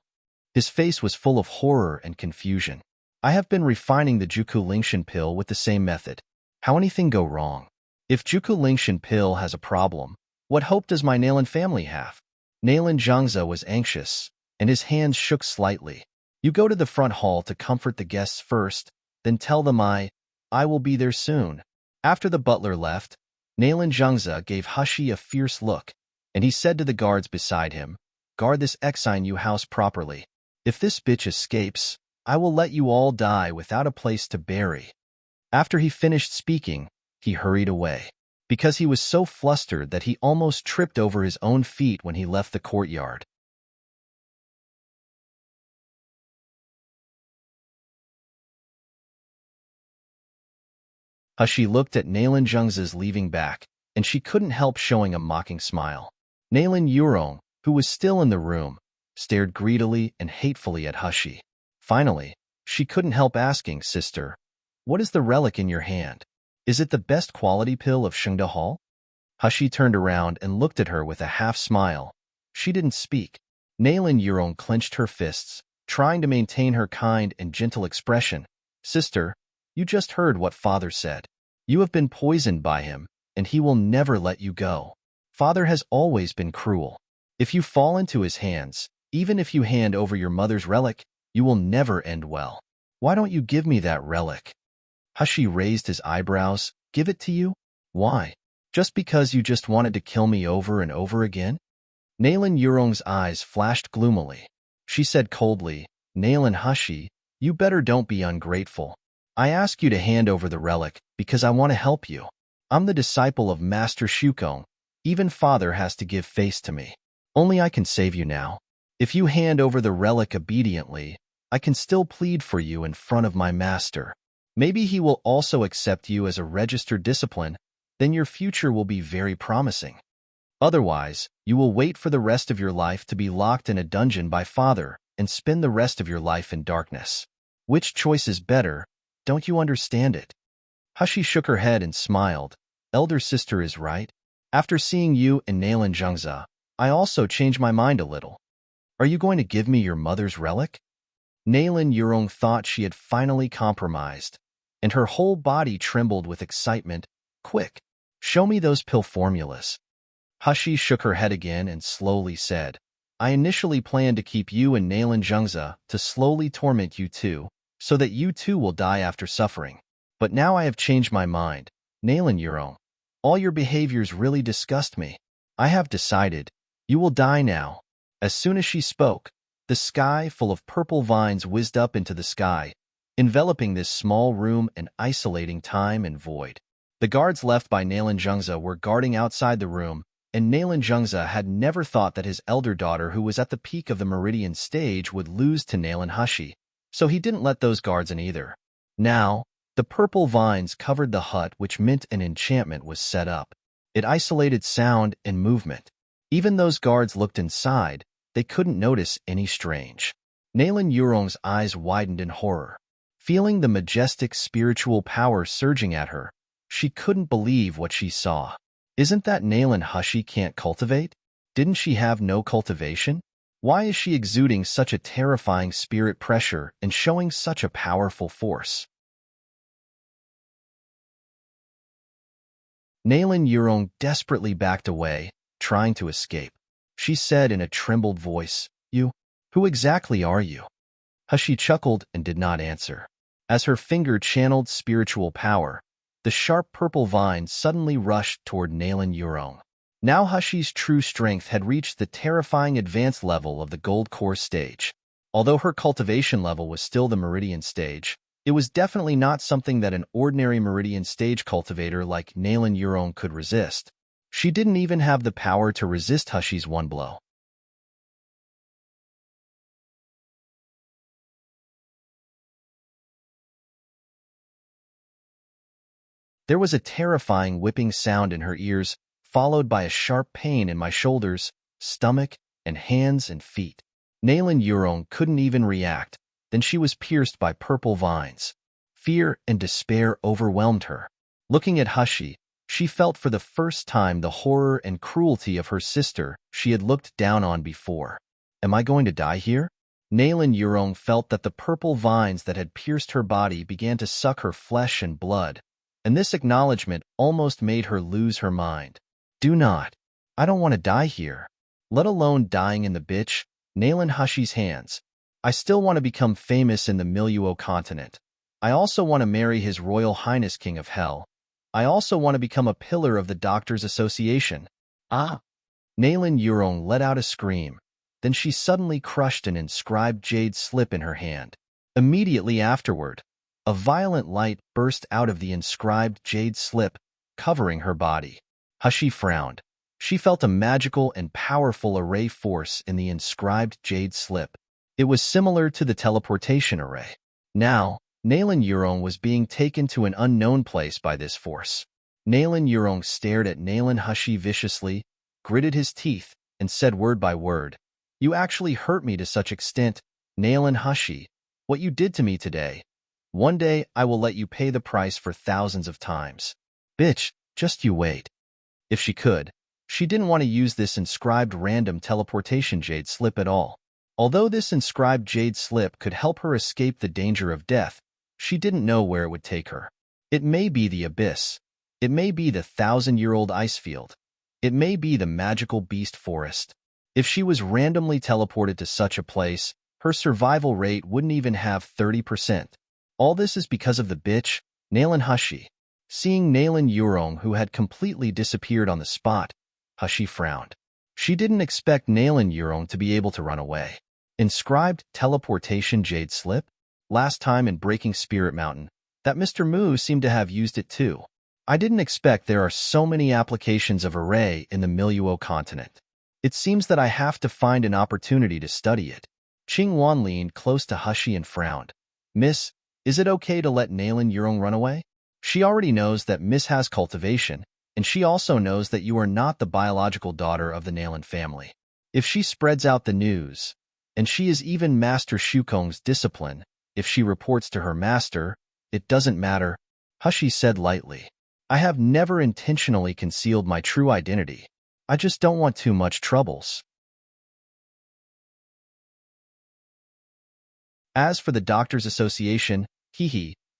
[SPEAKER 1] His face was full of horror and confusion. I have been refining the Juke Lingshan pill with the same method. How anything go wrong? If Juke Lingshan pill has a problem, what hope does my Nalan family have? Nalan Zhengze was anxious, and his hands shook slightly. You go to the front hall to comfort the guests first, then tell them I will be there soon. After the butler left, Nalan Zhengze gave Hushi a fierce look, and he said to the guards beside him, guard this Exine house properly. If this bitch escapes, I will let you all die without a place to bury. After he finished speaking, he hurried away, because he was so flustered that he almost tripped over his own feet when he left the courtyard. Hushi looked at Nalan Zhengze's leaving back, and she couldn't help showing a mocking smile. Nalan Yurong, who was still in the room, stared greedily and hatefully at Hushi. Finally, she couldn't help asking, Sister, what is the relic in your hand? Is it the best quality pill of Shengde Hall? Hushi turned around and looked at her with a half-smile. She didn't speak. Nalan Yurong clenched her fists, trying to maintain her kind and gentle expression. Sister, you just heard what Father said. You have been poisoned by him, and he will never let you go. Father has always been cruel. If you fall into his hands, even if you hand over your mother's relic, you will never end well. Why don't you give me that relic? Hushi raised his eyebrows. Give it to you? Why? Just because you just wanted to kill me over and over again? Nalan Yurong's eyes flashed gloomily. She said coldly, Nalan Hushi, you better don't be ungrateful. I ask you to hand over the relic because I want to help you. I'm the disciple of Master Shukong. Even Father has to give face to me. Only I can save you now. If you hand over the relic obediently, I can still plead for you in front of my master. Maybe he will also accept you as a registered discipline, then your future will be very promising. Otherwise, you will wait for the rest of your life to be locked in a dungeon by Father and spend the rest of your life in darkness. Which choice is better? Don't you understand it? Hushi shook her head and smiled. Elder sister is right. After seeing you and Nalan Zhengze, I also changed my mind a little. Are you going to give me your mother's relic? Nalan Yurong thought she had finally compromised, and her whole body trembled with excitement. Quick, show me those pill formulas. Hushi shook her head again and slowly said, I initially planned to keep you and Nalan Zhengze to slowly torment you two, so that you too will die after suffering. But now I have changed my mind. Nalan Yurong, all your behaviors really disgust me. I have decided. You will die now. As soon as she spoke, the sky full of purple vines whizzed up into the sky, enveloping this small room and isolating time and void. The guards left by Nalan Zhengze were guarding outside the room, and Nalan Zhengze had never thought that his elder daughter, who was at the peak of the meridian stage, would lose to Nalan Hushi, so he didn't let those guards in either. Now, the purple vines covered the hut, which meant an enchantment was set up. It isolated sound and movement. Even those guards looked inside, they couldn't notice any strange. Nalan Yurong's eyes widened in horror. Feeling the majestic spiritual power surging at her, she couldn't believe what she saw. Isn't that Nalan Hushi can't cultivate? Didn't she have no cultivation? Why is she exuding such a terrifying spirit pressure and showing such a powerful force? Nalan Yurong desperately backed away, trying to escape. She said in a trembled voice, Who exactly are you? Hushi chuckled and did not answer. As her finger channeled spiritual power, the sharp purple vine suddenly rushed toward Nalan Yurong. Now Hushi's true strength had reached the terrifying advanced level of the Gold Core stage. Although her cultivation level was still the Meridian stage, it was definitely not something that an ordinary Meridian stage cultivator like Nalan Yurong could resist. She didn't even have the power to resist Hushi's one blow. There was a terrifying whipping sound in her ears, followed by a sharp pain in my shoulders, stomach, and hands and feet. Nalan Yurong couldn't even react. Then she was pierced by purple vines. Fear and despair overwhelmed her. Looking at Hushi, she felt for the first time the horror and cruelty of her sister she had looked down on before. Am I going to die here? Nalan Yurong felt that the purple vines that had pierced her body began to suck her flesh and blood, and this acknowledgement almost made her lose her mind. Do not. I don't want to die here. Let alone dying in the bitch, Nalan Hushi's hands. I still want to become famous in the Miluo continent. I also want to marry His Royal Highness King of Hell. I also want to become a pillar of the Doctors Association. Ah! Nalan Yurong let out a scream. Then she suddenly crushed an inscribed jade slip in her hand. Immediately afterward, a violent light burst out of the inscribed jade slip, covering her body. Hushi frowned. She felt a magical and powerful array force in the inscribed jade slip. It was similar to the teleportation array. Now, Nalan Yurong was being taken to an unknown place by this force. Nalan Yurong stared at Nalan Hushi viciously, gritted his teeth, and said word by word, You actually hurt me to such extent, Nalan Hushi. What you did to me today. One day I will let you pay the price for thousands of times. Bitch, just you wait. If she could, she didn't want to use this inscribed random teleportation jade slip at all. Although this inscribed jade slip could help her escape the danger of death, she didn't know where it would take her. It may be the abyss. It may be the 1,000-year-old ice field. It may be the magical beast forest. If she was randomly teleported to such a place, her survival rate wouldn't even have 30%. All this is because of the bitch, Nalan Hushi. Seeing Nalan Yurong, who had completely disappeared on the spot, Hushi frowned. She didn't expect Nalan Yurong to be able to run away. Inscribed teleportation jade slip? Last time in Breaking Spirit Mountain, that Mr. Mu seemed to have used it too. I didn't expect there are so many applications of array in the Miluo continent. It seems that I have to find an opportunity to study it. Qing Wan leaned close to Hushi and frowned. Miss, is it okay to let Nalan Yurong run away? She already knows that Miss has cultivation, and she also knows that you are not the biological daughter of the Nalan family. If she spreads out the news, and she is even Master Shukong's discipline, if she reports to her master, it doesn't matter, Hushi said lightly. I have never intentionally concealed my true identity. I just don't want too much troubles. As for the Doctors Association,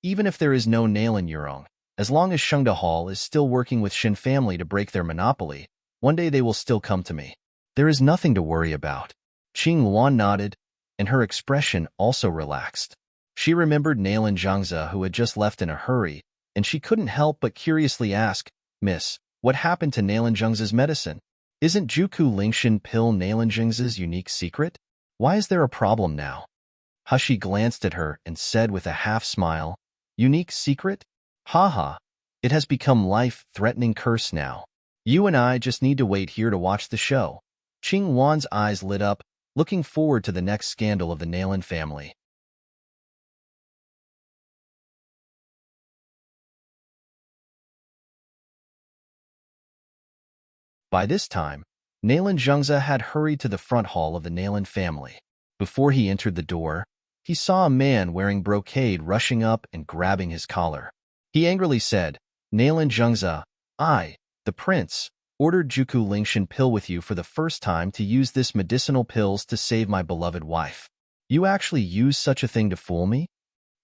[SPEAKER 1] even if there is no Nalan Yurong, as long as Shengda Hall is still working with Shin family to break their monopoly, one day they will still come to me. There is nothing to worry about. Qing Luan nodded, and her expression also relaxed. She remembered Nalan Zhangze, who had just left in a hurry, and she couldn't help but curiously ask, Miss, what happened to Nalan Zhangze's medicine? Isn't Juku Lingshan pill Nalan Zhangze's unique secret? Why is there a problem now? Hushi glanced at her and said with a half-smile, Unique secret? Ha. It has become life-threatening curse now. You and I just need to wait here to watch the show. Qing Wan's eyes lit up, looking forward to the next scandal of the Nalan family. By this time, Nalan Zhangze had hurried to the front hall of the Nalan family. Before he entered the door, he saw a man wearing brocade rushing up and grabbing his collar. He angrily said, Nalan Zhangze, The prince ordered Juku Lingshan pill with you for the first time to use this medicinal pills to save my beloved wife. You actually used such a thing to fool me?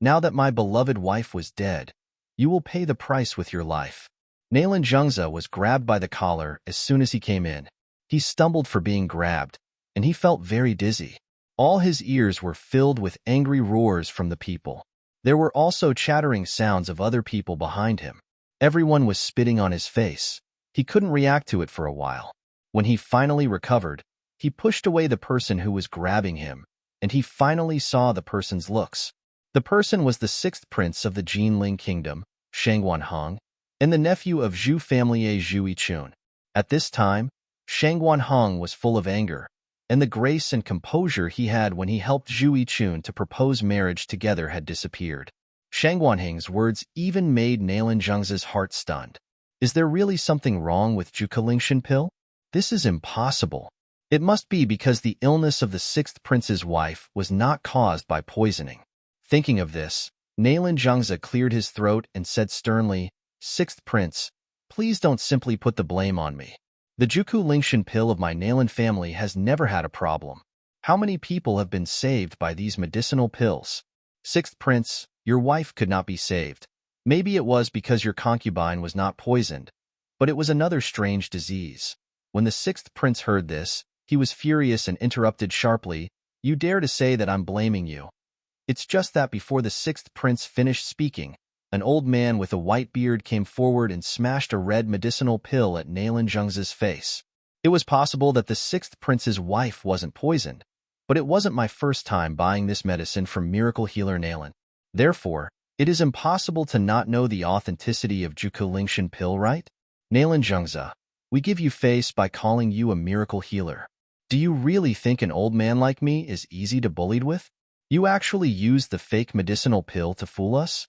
[SPEAKER 1] Now that my beloved wife was dead, you will pay the price with your life. Nalan Zhengze was grabbed by the collar as soon as he came in. He stumbled for being grabbed, and he felt very dizzy. All his ears were filled with angry roars from the people. There were also chattering sounds of other people behind him. Everyone was spitting on his face. He couldn't react to it for a while. When he finally recovered, he pushed away the person who was grabbing him, and he finally saw the person's looks. The person was the sixth prince of the Jinling kingdom, Shang Wanhong, and the nephew of Zhu family Zhu Yichun. At this time, Shang Wanhong was full of anger, and the grace and composure he had when he helped Zhu Yichun to propose marriage together had disappeared. Shang Wanhong's words even made Nalan Zhengze's heart stunned. Is there really something wrong with Juku Lingshan pill? This is impossible. It must be because the illness of the sixth prince's wife was not caused by poisoning. Thinking of this, Nalan Zhengze cleared his throat and said sternly, "Sixth prince, please don't simply put the blame on me. The Juku Lingshan pill of my Nalan family has never had a problem. How many people have been saved by these medicinal pills? Sixth prince, your wife could not be saved. Maybe it was because your concubine was not poisoned, but it was another strange disease." When the sixth prince heard this, he was furious and interrupted sharply, "You dare to say that I'm blaming you?" It's just that before the sixth prince finished speaking, an old man with a white beard came forward and smashed a red medicinal pill at Nalan Zhengze's face. It was possible that the sixth prince's wife wasn't poisoned, but it wasn't my first time buying this medicine from miracle healer Nalan. Therefore, it is impossible to not know the authenticity of Juku Lingshan pill, right? Nalan Zhengze, we give you face by calling you a miracle healer. Do you really think an old man like me is easy to bully with? You actually used the fake medicinal pill to fool us?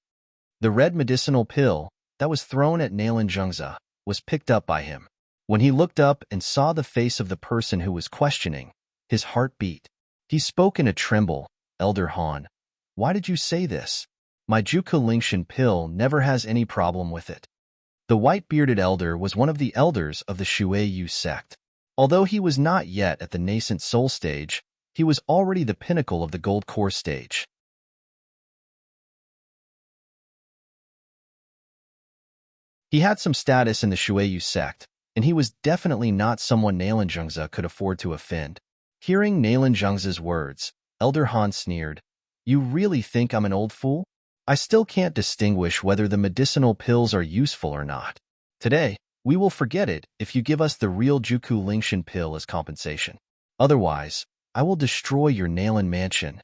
[SPEAKER 1] The red medicinal pill that was thrown at Nalan Zhengze was picked up by him. When he looked up and saw the face of the person who was questioning, his heart beat. He spoke in a tremble, "Elder Han, why did you say this? My Juku Lingshan pill never has any problem with it." The white-bearded elder was one of the elders of the Shueyu sect. Although he was not yet at the nascent soul stage, he was already the pinnacle of the gold core stage. He had some status in the Shueyu sect, and he was definitely not someone Nalan Zhengze could afford to offend. Hearing Nalan Zhengze's words, Elder Han sneered, "You really think I'm an old fool? I still can't distinguish whether the medicinal pills are useful or not. Today, we will forget it if you give us the real Juku Lingshan pill as compensation. Otherwise, I will destroy your Nalan mansion."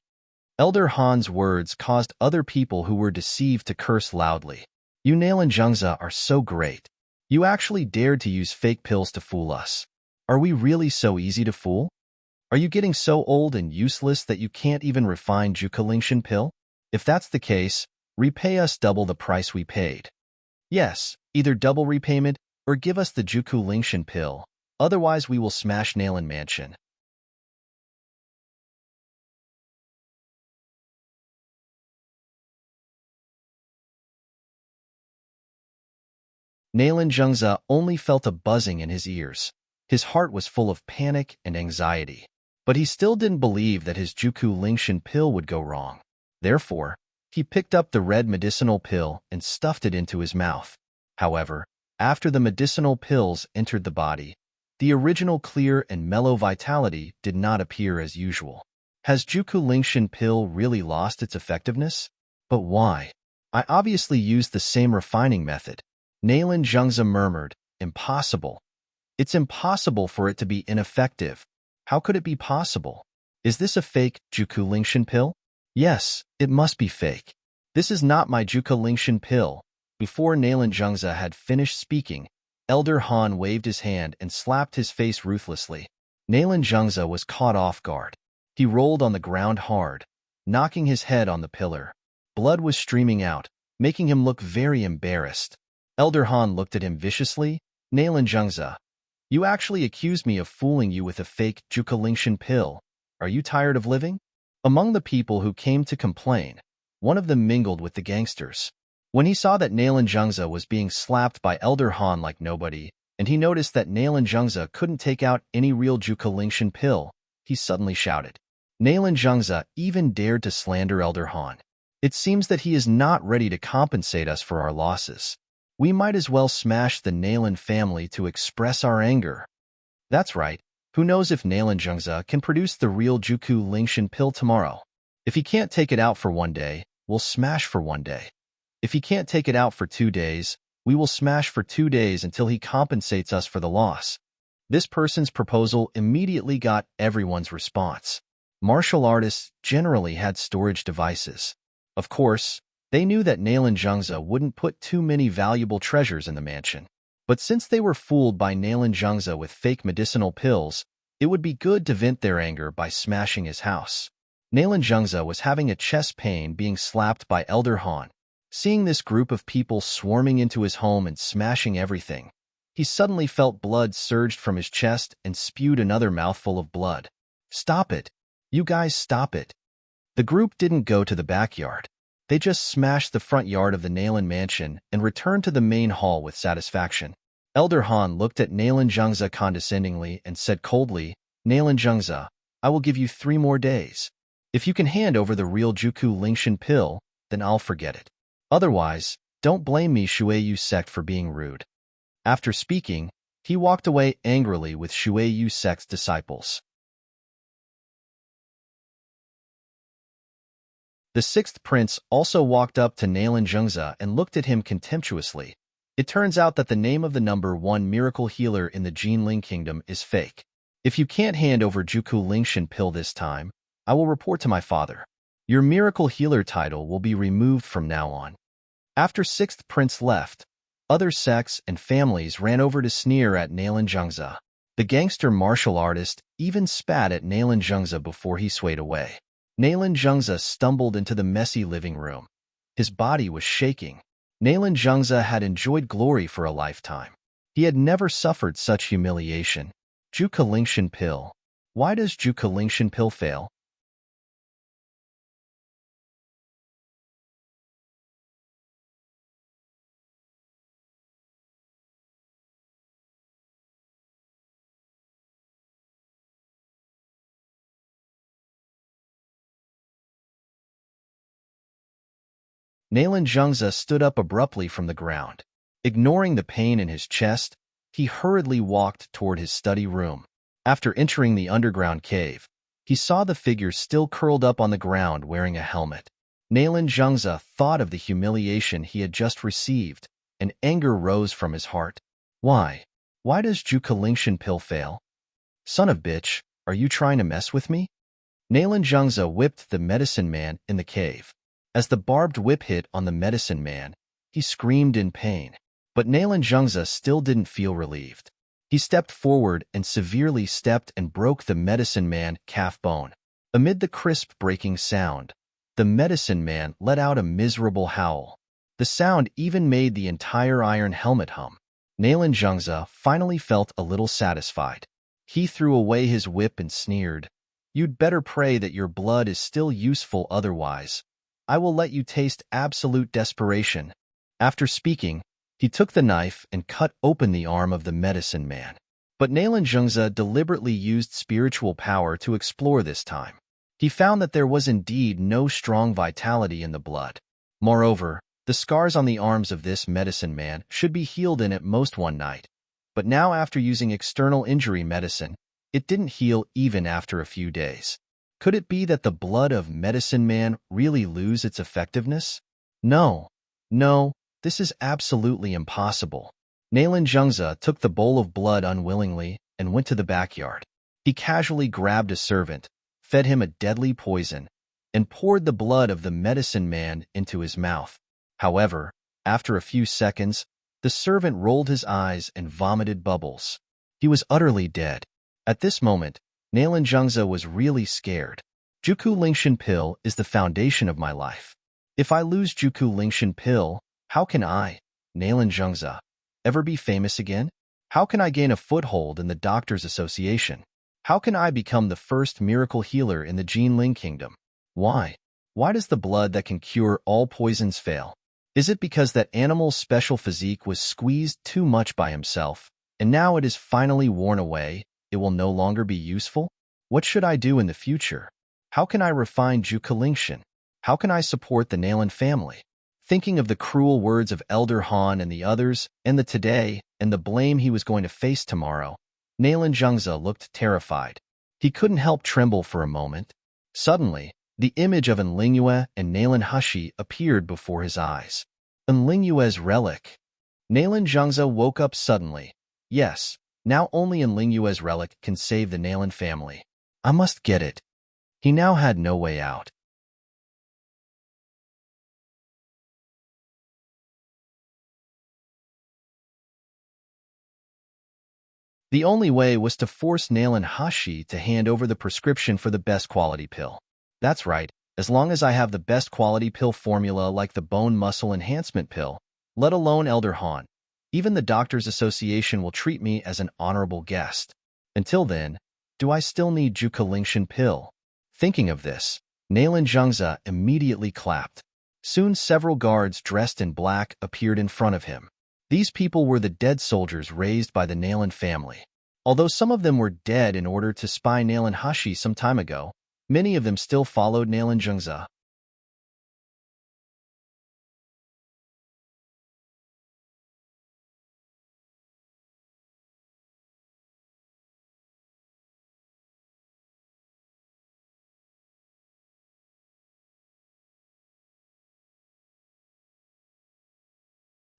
[SPEAKER 1] Elder Han's words caused other people who were deceived to curse loudly. "You Nalan Zhengze are so great. You actually dared to use fake pills to fool us. Are we really so easy to fool? Are you getting so old and useless that you can't even refine Juku Lingshan pill? If that's the case, repay us double the price we paid. Yes, either double repayment or give us the Juku Lingshan pill, otherwise we will smash Nalan mansion." Nalan Zhengze only felt a buzzing in his ears. His heart was full of panic and anxiety. But he still didn't believe that his Juku Lingshan pill would go wrong. Therefore, he picked up the red medicinal pill and stuffed it into his mouth. However, after the medicinal pills entered the body, the original clear and mellow vitality did not appear as usual. Has Juku Lingshan pill really lost its effectiveness? But why? I obviously used the same refining method. Nalan Zhengze murmured, "Impossible. It's impossible for it to be ineffective. How could it be possible? Is this a fake Juku Lingshan pill? Yes, it must be fake. This is not my Juku Lingshan pill." Before Nalan Zhengze had finished speaking, Elder Han waved his hand and slapped his face ruthlessly. Nalan Zhengze was caught off guard. He rolled on the ground hard, knocking his head on the pillar. Blood was streaming out, making him look very embarrassed. Elder Han looked at him viciously. "Nalan Zhengze, you actually accused me of fooling you with a fake Juku Lingshan pill. Are you tired of living?" Among the people who came to complain, one of them mingled with the gangsters. When he saw that Nalan Zhengze was being slapped by Elder Han like nobody, and he noticed that Nalan Zhengze couldn't take out any real Zhuge Lingshan pill. He suddenly shouted. Nalan Zhengze even dared to slander Elder Han. It seems that he is not ready to compensate us for our losses. We might as well smash the Nalan family to express our anger. That's right. Who knows if Nalan Zhengze can produce the real Zhuge Lingshan pill tomorrow? If he can't take it out for one day, we'll smash for one day. If he can't take it out for 2 days, we will smash for 2 days until he compensates us for the loss. This person's proposal immediately got everyone's response. Martial artists generally had storage devices. Of course, they knew that Nalan Zhengze wouldn't put too many valuable treasures in the mansion. But since they were fooled by Nalan Zhengze with fake medicinal pills, it would be good to vent their anger by smashing his house. Nalan Zhengze was having a chest pain being slapped by Elder Han. Seeing this group of people swarming into his home and smashing everything, he suddenly felt blood surged from his chest and spewed another mouthful of blood. Stop it! You guys stop it! The group didn't go to the backyard. They just smashed the front yard of the Nalan mansion and returned to the main hall with satisfaction. Elder Han looked at Nalan Zhengze condescendingly and said coldly, Nalan Zhengze, I will give you 3 more days. If you can hand over the real Zhuge Lingshan pill, then I'll forget it. Otherwise, don't blame me, Shuiyu sect, for being rude. After speaking, he walked away angrily with Shuiyu sect's disciples. The 6th prince also walked up to Nalan Zhengze and looked at him contemptuously. It turns out that the name of the number 1 miracle healer in the Jinling Kingdom is fake. If you can't hand over Zhuge Lingshan pill this time, I will report to my father. Your miracle healer title will be removed from now on. After 6th prince left, other sects and families ran over to sneer at Nalan Zhengze. The gangster martial artist even spat at Nalan Zhengze before he swayed away. Nalan Zhengze stumbled into the messy living room. His body was shaking. Nalan Zhengze had enjoyed glory for a lifetime. He had never suffered such humiliation. Zhuge Lingshan pill. Why does Zhuge Lingshan pill fail? Nalan Zhengze stood up abruptly from the ground. Ignoring the pain in his chest, he hurriedly walked toward his study room. After entering the underground cave, he saw the figure still curled up on the ground wearing a helmet. Nalan Zhengze thought of the humiliation he had just received, and anger rose from his heart. Why? Why does Zhuge Lingshan pill fail? Son of bitch, are you trying to mess with me? Nalan Zhengze whipped the medicine man in the cave. As the barbed whip hit on the medicine man, he screamed in pain. But Nalan Zhengze still didn't feel relieved. He stepped forward and severely stepped and broke the medicine man calf bone. Amid the crisp breaking sound, the medicine man let out a miserable howl. The sound even made the entire iron helmet hum. Nalan Zhengze finally felt a little satisfied. He threw away his whip and sneered, "You'd better pray that your blood is still useful, otherwise I will let you taste absolute desperation." After speaking, he took the knife and cut open the arm of the medicine man. But Nalan Zhengze deliberately used spiritual power to explore this time. He found that there was indeed no strong vitality in the blood. Moreover, the scars on the arms of this medicine man should be healed in at most 1 night. But now, after using external injury medicine, it didn't heal even after a few days. Could it be that the blood of medicine man really lose its effectiveness? No, this is absolutely impossible. Nalan Zhengze took the bowl of blood unwillingly and went to the backyard. He casually grabbed a servant, fed him a deadly poison, and poured the blood of the medicine man into his mouth. However, after a few seconds, the servant rolled his eyes and vomited bubbles. He was utterly dead. At this moment, Nalan Zhengze was really scared. Zhuge Lingshan pill is the foundation of my life. If I lose Zhuge Lingshan pill, how can I, Nalan Zhengze, ever be famous again? How can I gain a foothold in the Doctors' Association? How can I become the first miracle healer in the Jinling Kingdom? Why? Why does the blood that can cure all poisons fail? Is it because that animal's special physique was squeezed too much by himself? And now it is finally worn away. It will no longer be useful? What should I do in the future? How can I refine Juke? How can I support the Nalan family? Thinking of the cruel words of Elder Han and the others, and the today, and the blame he was going to face tomorrow, Nalan Zhengze looked terrified. He couldn't help tremble for a moment. Suddenly, the image of Enlingyue and Nalan Hushi appeared before his eyes. Enlingyue's relic. Nalan Zhengze woke up suddenly. Yes, now only Enlingyue's relic can save the Nalan family. I must get it. He now had no way out. The only way was to force Nalan Hashi to hand over the prescription for the best quality pill. That's right, as long as I have the best quality pill formula like the bone muscle enhancement pill, let alone Elder Han, even the Doctors Association will treat me as an honorable guest. Until then, do I still need Juke pill? Thinking of this, Nalan Zhengze immediately clapped. Soon several guards dressed in black appeared in front of him. These people were the dead soldiers raised by the Nalan family. Although some of them were dead in order to spy Nalan Hashi some time ago, many of them still followed Nalan Zhengze.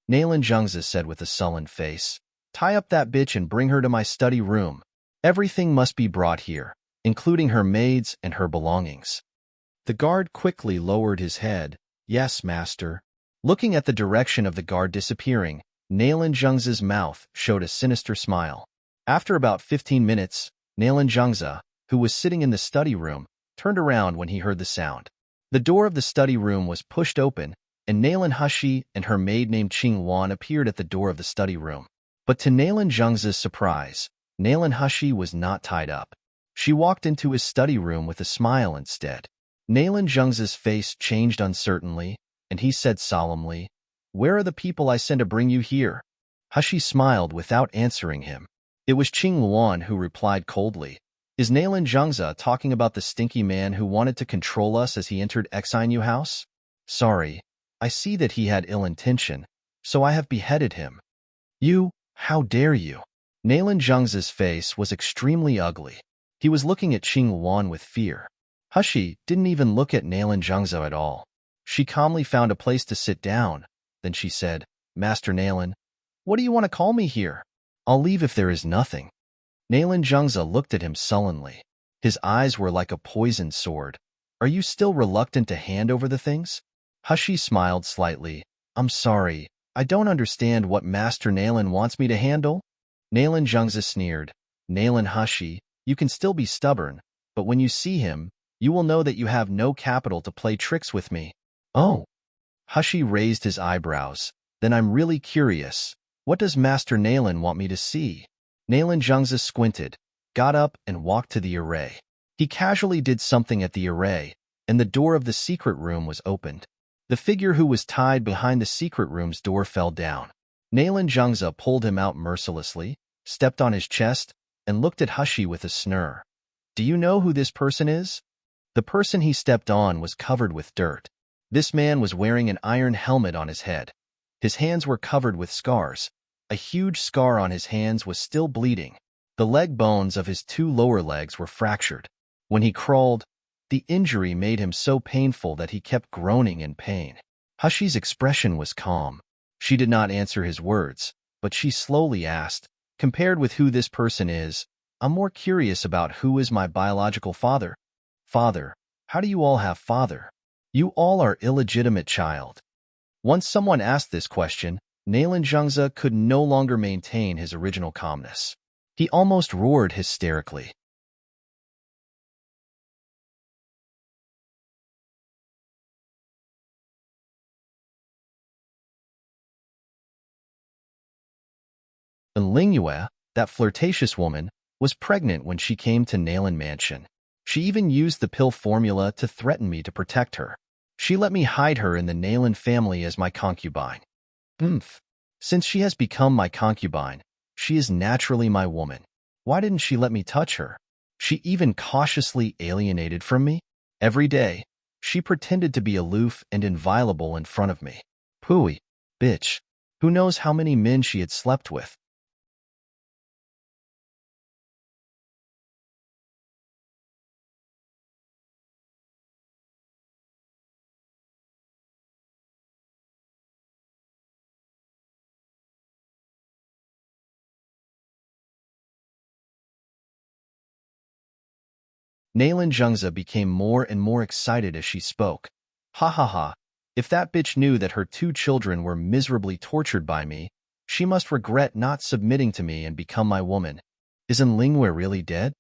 [SPEAKER 1] Nalan Zhengze said with a sullen face, "Tie up that bitch and bring her to my study room. Everything must be brought here, including her maids and her belongings." The guard quickly lowered his head. "Yes, master." Looking at the direction of the guard disappearing, Nalan Zhengze's mouth showed a sinister smile. After about 15 minutes, Nalan Zhengze, who was sitting in the study room, turned around when he heard the sound. The door of the study room was pushed open, and Nalan Hashi and her maid named Qing Wan appeared at the door of the study room. But to Nalan Zhengze's surprise, Nalan Hashi was not tied up. She walked into his study room with a smile instead. Nalan Zhengze's face changed uncertainly, and he said solemnly, "Where are the people I sent to bring you here?" Hashi smiled without answering him. It was Qing Luan who replied coldly, "Is Nalan Zhengze talking about the stinky man who wanted to control us as he entered Xinu house? Sorry, I see that he had ill intention, so I have beheaded him." "You, how dare you?" Nalan Zhengze's face was extremely ugly. He was looking at Qing Luan with fear. Hushi didn't even look at Nalan Zhengze at all. She calmly found a place to sit down. Then she said, "Master Nalan, what do you want to call me here? I'll leave if there is nothing." Nalan Zhengze looked at him sullenly. His eyes were like a poisoned sword. "Are you still reluctant to hand over the things?" Hushi smiled slightly. "I'm sorry, I don't understand what Master Nalan wants me to handle." Nalan Zhengze sneered. "Nalan Hashi, you can still be stubborn, but when you see him, you will know that you have no capital to play tricks with me." "Oh." Hushi raised his eyebrows. "Then I'm really curious. What does Master Nalan want me to see?" Nalan Zhengze squinted, got up and walked to the array. He casually did something at the array, and the door of the secret room was opened. The figure who was tied behind the secret room's door fell down. Nalan Zhengze pulled him out mercilessly, stepped on his chest, and looked at Hushi with a snur. "Do you know who this person is?" The person he stepped on was covered with dirt. This man was wearing an iron helmet on his head. His hands were covered with scars. A huge scar on his hands was still bleeding. The leg bones of his two lower legs were fractured. When he crawled, the injury made him so painful that he kept groaning in pain. Hushi's expression was calm. She did not answer his words, but she slowly asked, "Compared with who this person is, I'm more curious about who is my biological father." "Father? How do you all have father? You all are illegitimate child." Once someone asked this question, Nalan Zhengze could no longer maintain his original calmness. He almost roared hysterically. And Lingyue, that flirtatious woman, was pregnant when she came to Nalan Mansion. She even used the pill formula to threaten me to protect her. She let me hide her in the Nalan family as my concubine. Since she has become my concubine, She is naturally my woman. Why didn't she let me touch her? She even cautiously alienated from me? Every day, she pretended to be aloof and inviolable in front of me. Pooey, bitch. Who knows how many men she had slept with? Nalan Jungza became more and more excited as she spoke. Ha ha ha. If that bitch knew that her 2 children were miserably tortured by me, she must regret not submitting to me and become my woman. Isn't Lingwe really dead?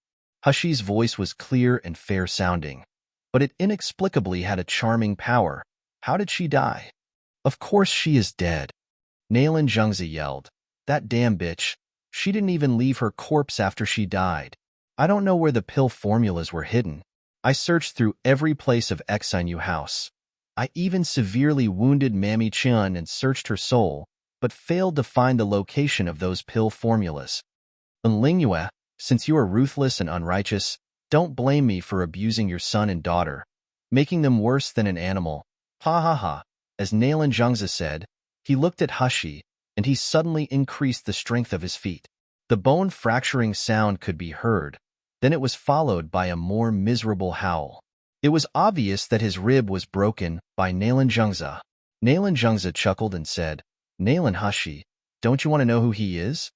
[SPEAKER 1] Hushi's voice was clear and fair-sounding, but it inexplicably had a charming power. How did she die? Of course she is dead. Nalan Jungza yelled. That damn bitch. She didn't even leave her corpse after she died. I don't know where the pill formulas were hidden. I searched through every place of Exinu house. I even severely wounded Mammy Chun and searched her soul, but failed to find the location of those pill formulas. Lingua, since you are ruthless and unrighteous, don't blame me for abusing your son and daughter, making them worse than an animal. Ha ha ha. As Nalan Jungza said, he looked at Hushi, and he suddenly increased the strength of his feet. The bone-fracturing sound could be heard. Then it was followed by a more miserable howl. It was obvious that his rib was broken by Nalan Jungza. Nalan Jungza chuckled and said, Nalan Hushi, don't you want to know who he is?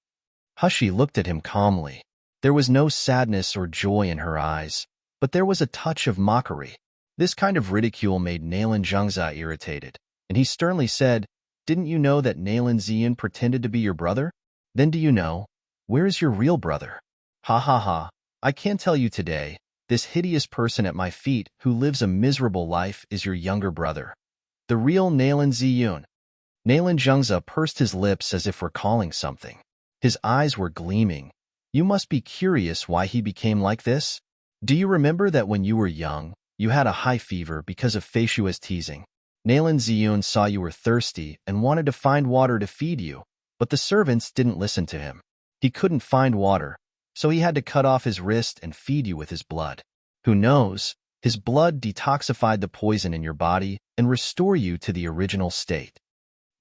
[SPEAKER 1] Hushi looked at him calmly. There was no sadness or joy in her eyes, but there was a touch of mockery. This kind of ridicule made Nalan Jungza irritated, and he sternly said, Didn't you know that Nalan Zian pretended to be your brother? Then do you know? Where is your real brother? Ha ha ha. I can't tell you today. This hideous person at my feet who lives a miserable life is your younger brother. The real Nalan Ziyun. Nalan Jungza pursed his lips as if recalling something. His eyes were gleaming. You must be curious why he became like this? Do you remember that when you were young, you had a high fever because of Feishua's teasing? Nalan Ziyun saw you were thirsty and wanted to find water to feed you, but the servants didn't listen to him. He couldn't find water, so he had to cut off his wrist and feed you with his blood. Who knows? His blood detoxified the poison in your body and restore you to the original state.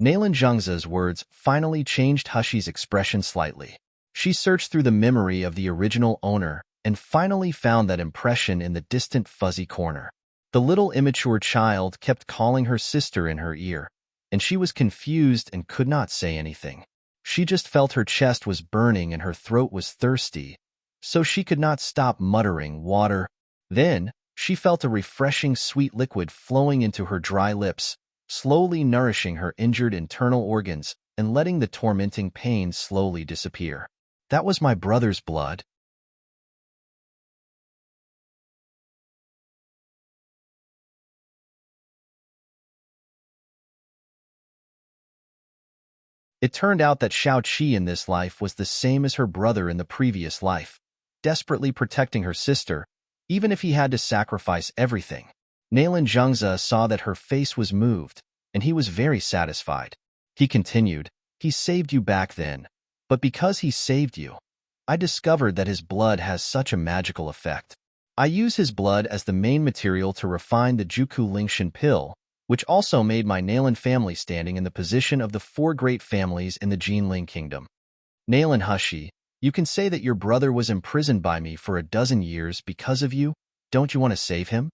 [SPEAKER 1] Nalan Jungza's words finally changed Hushi's expression slightly. She searched through the memory of the original owner and finally found that impression in the distant fuzzy corner. The little immature child kept calling her sister in her ear, and she was confused and could not say anything. She just felt her chest was burning and her throat was thirsty, so she could not stop muttering, water. Then, she felt a refreshing sweet liquid flowing into her dry lips, slowly nourishing her injured internal organs and letting the tormenting pain slowly disappear. That was my brother's blood. It turned out that Xiao Qi in this life was the same as her brother in the previous life, desperately protecting her sister, even if he had to sacrifice everything. Nalan Jungza saw that her face was moved, and he was very satisfied. He continued, He saved you back then, but because he saved you, I discovered that his blood has such a magical effect. I use his blood as the main material to refine the Juku Lingshan pill, which also made my Nalan family standing in the position of the 4 great families in the Jinling kingdom. Nalan Hushi, you can say that your brother was imprisoned by me for 12 years because of you. Don't you want to save him?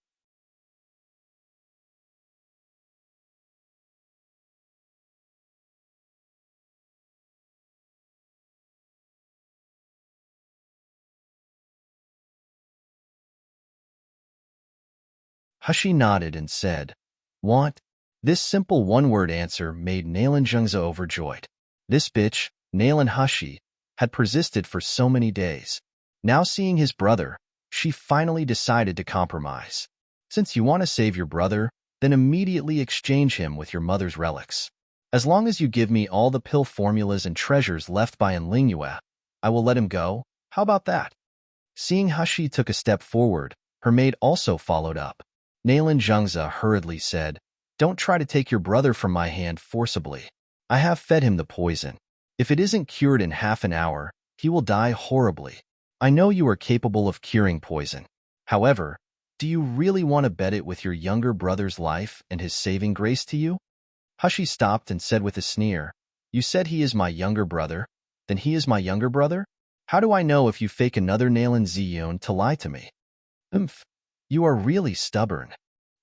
[SPEAKER 1] Hushi nodded and said, Want? This simple one-word answer made Nalan Jungza overjoyed. This bitch, Nalan Hushi, had persisted for so many days. Now seeing his brother, she finally decided to compromise. Since you want to save your brother, then immediately exchange him with your mother's relics. As long as you give me all the pill formulas and treasures left by Enlingua, I will let him go. How about that? Seeing Hushi took a step forward, her maid also followed up. Nalan Jungza hurriedly said, Don't try to take your brother from my hand forcibly. I have fed him the poison. If it isn't cured in half an hour, he will die horribly. I know you are capable of curing poison. However, do you really want to bet it with your younger brother's life and his saving grace to you? Hushi stopped and said with a sneer, You said he is my younger brother, then he is my younger brother? How do I know if you fake another Nalan Ziyon to lie to me? You are really stubborn.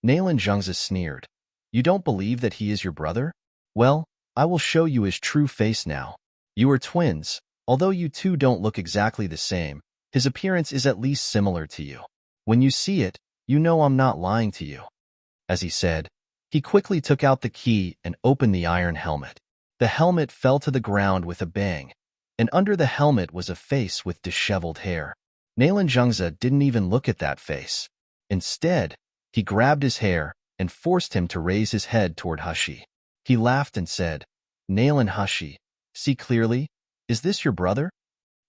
[SPEAKER 1] Nalan Zhengzi sneered. You don't believe that he is your brother? Well, I will show you his true face now. You are twins. Although you two don't look exactly the same, his appearance is at least similar to you. When you see it, you know I'm not lying to you. As he said, he quickly took out the key and opened the iron helmet. The helmet fell to the ground with a bang, and under the helmet was a face with disheveled hair. Nalan Zhengzi didn't even look at that face. Instead, he grabbed his hair and forced him to raise his head toward Hushi. He laughed and said, Nalan Hushi, see clearly? Is this your brother?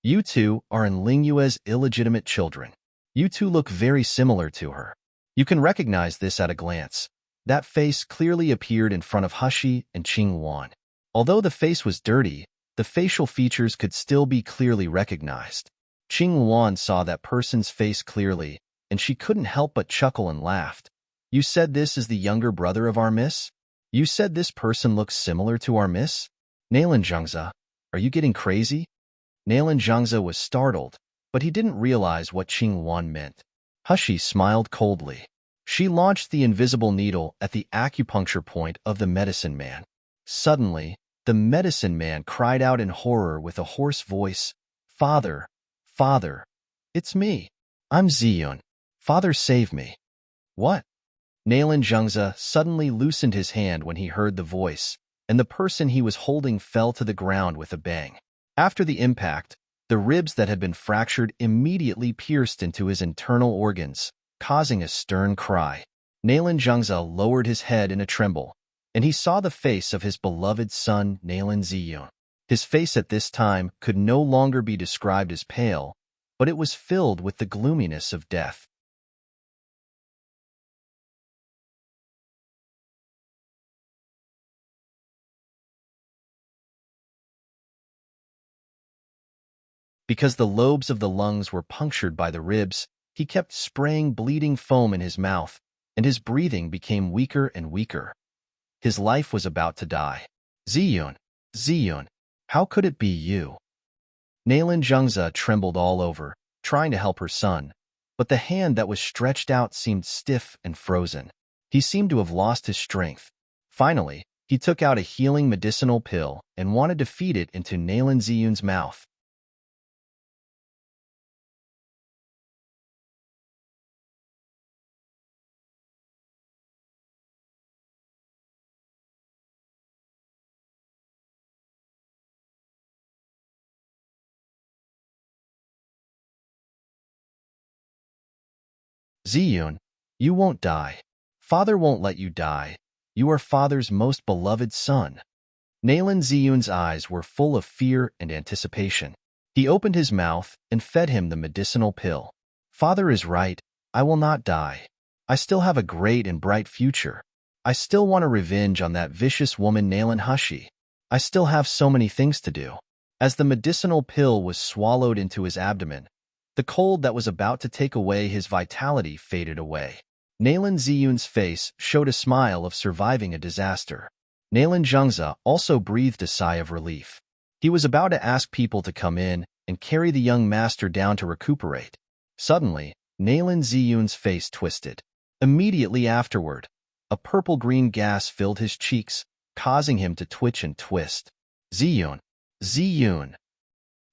[SPEAKER 1] You two are Lingyue's illegitimate children. You two look very similar to her. You can recognize this at a glance. That face clearly appeared in front of Hushi and Qing Wan. Although the face was dirty, the facial features could still be clearly recognized. Qing Wan saw that person's face clearly, and she couldn't help but chuckle and laughed. You said this is the younger brother of our miss? You said this person looks similar to our miss? Nalan Zhengzi, are you getting crazy? Nalan Zhengzi was startled, but he didn't realize what Qing Wan meant. Hushi smiled coldly. She launched the invisible needle at the acupuncture point of the medicine man. Suddenly, the medicine man cried out in horror with a hoarse voice, Father, Father, it's me. I'm Ziyun. Father, save me. What? Nalan Zhengzi suddenly loosened his hand when he heard the voice, and the person he was holding fell to the ground with a bang. After the impact, the ribs that had been fractured immediately pierced into his internal organs, causing a stern cry. Nalan Zhengzi lowered his head in a tremble, and he saw the face of his beloved son, Nalan Ziyun. His face at this time could no longer be described as pale, but it was filled with the gloominess of death. Because the lobes of the lungs were punctured by the ribs, he kept spraying bleeding foam in his mouth, and his breathing became weaker and weaker. His life was about to die. Ziyun, Ziyun, how could it be you? Nalan Zhengzi trembled all over, trying to help her son, but the hand that was stretched out seemed stiff and frozen. He seemed to have lost his strength. Finally, he took out a healing medicinal pill and wanted to feed it into Nalan Ziyun's mouth. Ziyun, you won't die. Father won't let you die. You are Father's most beloved son. Nalan Ziyun's eyes were full of fear and anticipation. He opened his mouth and fed him the medicinal pill. Father is right. I will not die. I still have a great and bright future. I still want a revenge on that vicious woman Nalan Hushi. I still have so many things to do. As the medicinal pill was swallowed into his abdomen, the cold that was about to take away his vitality faded away. Nalan Ziyun's face showed a smile of surviving a disaster. Nalan Zhengzi also breathed a sigh of relief. He was about to ask people to come in and carry the young master down to recuperate. Suddenly, Nalan Ziyun's face twisted. Immediately afterward, a purple-green gas filled his cheeks, causing him to twitch and twist. Ziyun, Ziyun.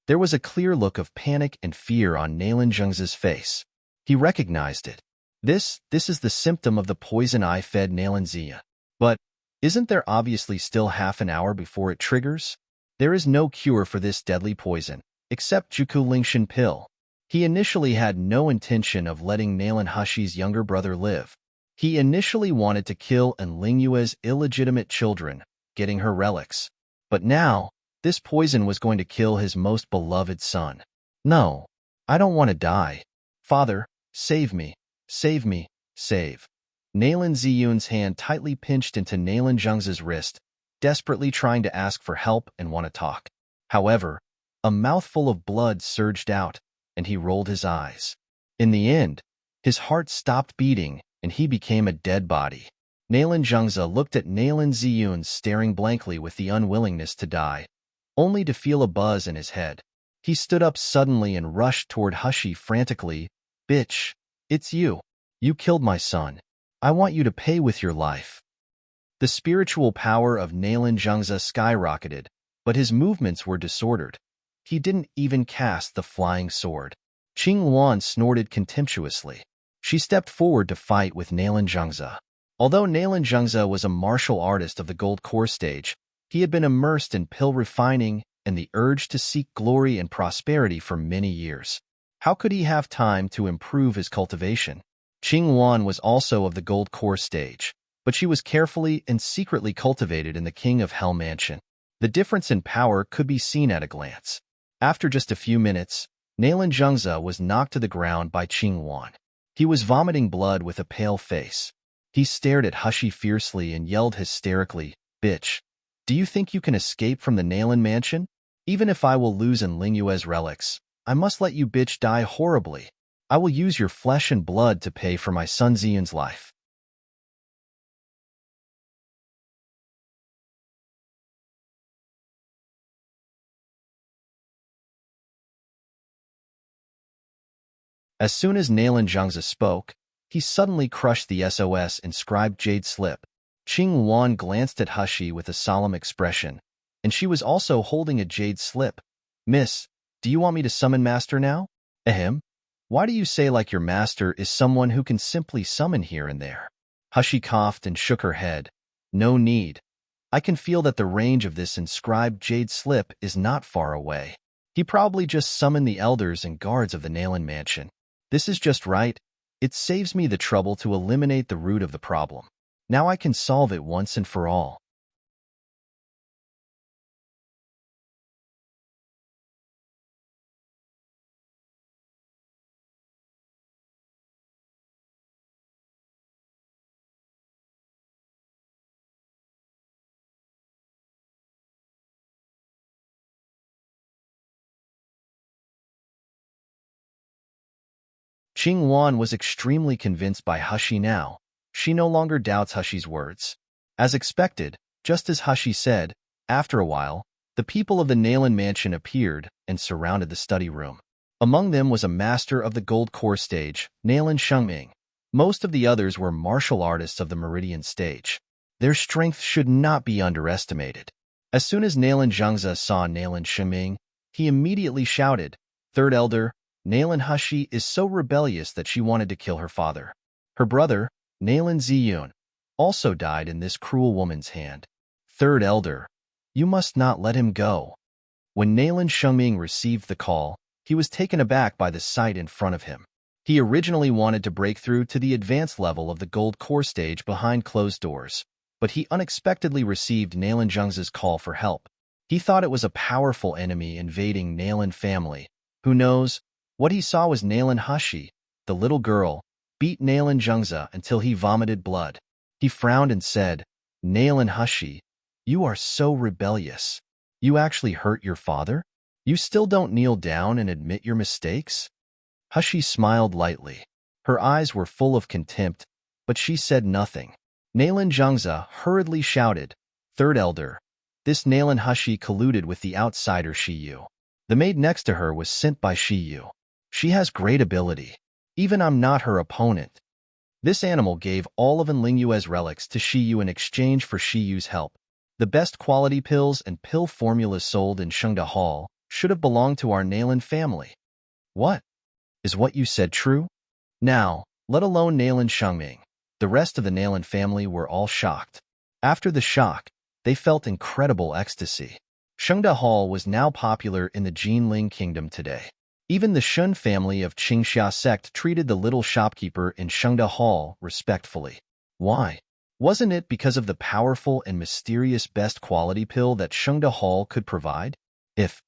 [SPEAKER 1] There was a clear look of panic and fear on Nalan Zhengzi's face. He recognized it. This is the symptom of the poison I fed Nalan Ziya. But isn't there obviously still half an hour before it triggers? There is no cure for this deadly poison, except Juku Lingshan pill. He initially had no intention of letting Nalan Hushi's younger brother live. He initially wanted to kill Lingyue's illegitimate children, getting her relics. But now, this poison was going to kill his most beloved son. No, I don't want to die. Father, save me, save me, save. Nalan Ziyun's hand tightly pinched into Nalan Zhengzi's wrist, desperately trying to ask for help and want to talk. However, a mouthful of blood surged out, and he rolled his eyes. In the end, his heart stopped beating, and he became a dead body. Nalan Zhengze looked at Nalan Ziyun staring blankly with the unwillingness to die, only to feel a buzz in his head. He stood up suddenly and rushed toward Hushi frantically. "Bitch, it's you. You killed my son. I want you to pay with your life." The spiritual power of Nalan Zhengze skyrocketed, but his movements were disordered. He didn't even cast the flying sword. Qing Wan snorted contemptuously. She stepped forward to fight with Nalan Zhengze. Although Nalan Zhengze was a martial artist of the gold core stage, he had been immersed in pill refining and the urge to seek glory and prosperity for many years. How could he have time to improve his cultivation? Qing Wan was also of the gold core stage, but she was carefully and secretly cultivated in the King of Hell mansion. The difference in power could be seen at a glance. After just a few minutes, Nalan Zhengze was knocked to the ground by Qing Wan. He was vomiting blood with a pale face. He stared at Hushi fiercely and yelled hysterically, "Bitch, do you think you can escape from the Nalan mansion? Even if I will lose in Lingyue's relics, I must let you bitch die horribly. I will use your flesh and blood to pay for my son Ziyun's life." As soon as Nalan Zhengze spoke, he suddenly crushed the SOS inscribed jade slip. Qing Wan glanced at Hushi with a solemn expression, and she was also holding a jade slip. "Miss, do you want me to summon master now?" "Ahem. Why do you say like your master is someone who can simply summon here and there?" Hushi coughed and shook her head. "No need. I can feel that the range of this inscribed jade slip is not far away. He probably just summoned the elders and guards of the Nalan mansion. This is just right. It saves me the trouble to eliminate the root of the problem. Now I can solve it once and for all." Qing Wan was extremely convinced by Hushi now. She no longer doubts Hushi's words. As expected, just as Hushi said, after a while, the people of the Nalan mansion appeared and surrounded the study room. Among them was a master of the gold core stage, Nalan Shengming. Most of the others were martial artists of the meridian stage. Their strength should not be underestimated. As soon as Nalan Zhengze saw Nalan Shengming, he immediately shouted, "Third Elder, Nalan Hushi is so rebellious that she wanted to kill her father. Her brother, Nalan Ziyun, also died in this cruel woman's hand. Third Elder, you must not let him go." When Nalan Shengming received the call, he was taken aback by the sight in front of him. He originally wanted to break through to the advanced level of the gold core stage behind closed doors, but he unexpectedly received Nalan Zhengze's call for help. He thought it was a powerful enemy invading Nalan family. Who knows? What he saw was Nalan Hushi, the little girl, beat Nalan Zhengze until he vomited blood. He frowned and said, "Nalan Hushi, you are so rebellious. You actually hurt your father? You still don't kneel down and admit your mistakes?" Hushi smiled lightly. Her eyes were full of contempt, but she said nothing. Nalan Zhengze hurriedly shouted, "Third Elder, this Nalan Hushi colluded with the outsider Shiyu. The maid next to her was sent by Shiyu. She has great ability. Even I'm not her opponent." This animal gave all of Enlingyue's relics to Shiyu in exchange for Shiyu's help. The best quality pills and pill formulas sold in Shengda Hall should have belonged to our Nalan family. What? Is what you said true? Now, let alone Nalan Shengming, the rest of the Nalan family were all shocked. After the shock, they felt incredible ecstasy. Shengda Hall was now popular in the Jinling Kingdom today. Even the Shun family of Qingxia sect treated the little shopkeeper in Shengda Hall respectfully. Why? Wasn't it because of the powerful and mysterious best quality pill that Shengda Hall could provide? If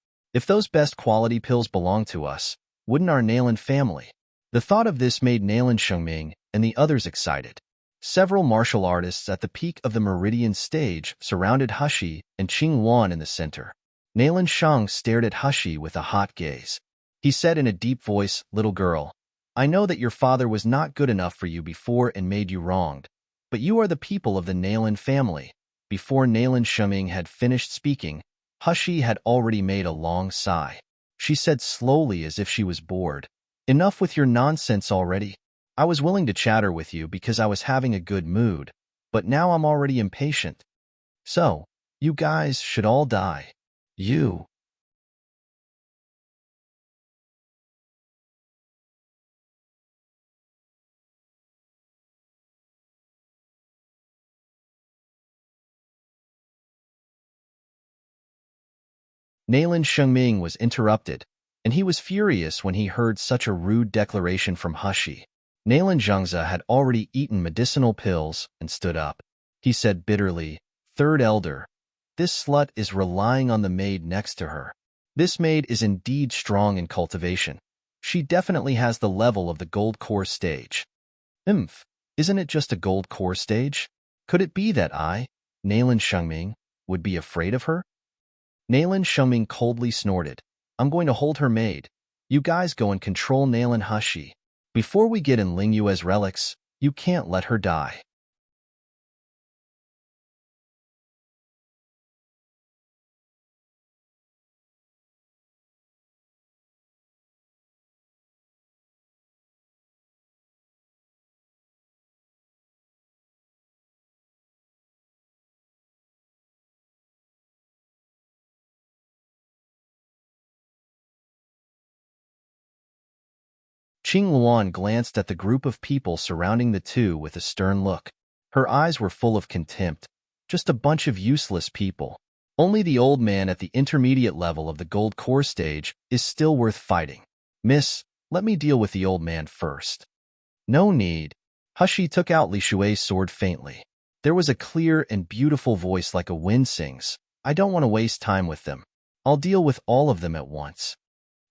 [SPEAKER 1] those best quality pills belonged to us, wouldn't our Nalan family? The thought of this made Nalan Shengming and the others excited. Several martial artists at the peak of the meridian stage surrounded Hushi and Qing Wan in the center. Nalan Shang stared at Hushi with a hot gaze. He said in a deep voice, "Little girl, I know that your father was not good enough for you before and made you wronged, but you are the people of the Nalan family." Before Nalan Shuming had finished speaking, Hushi had already made a long sigh. She said slowly as if she was bored, "Enough with your nonsense already. I was willing to chatter with you because I was having a good mood, but now I'm already impatient. So, you guys should all die. You." Nalan Shengming was interrupted, and he was furious when he heard such a rude declaration from Hushi. Nalan Zhengze had already eaten medicinal pills and stood up. He said bitterly, "Third elder, this slut is relying on the maid next to her. This maid is indeed strong in cultivation. She definitely has the level of the gold core stage." "Imph, isn't it just a gold core stage? Could it be that I, Nalan Shengming, would be afraid of her?" Nalan Shuming coldly snorted, "I'm going to hold her maid. You guys go and control Nalan Hushi. Before we get in Ling Yue's relics, you can't let her die." Qing Luan glanced at the group of people surrounding the two with a stern look. Her eyes were full of contempt. Just a bunch of useless people. Only the old man at the intermediate level of the gold core stage is still worth fighting. "Miss, let me deal with the old man first." "No need." Hushi took out Li Shui's sword faintly. There was a clear and beautiful voice like a wind sings. "I don't want to waste time with them. I'll deal with all of them at once."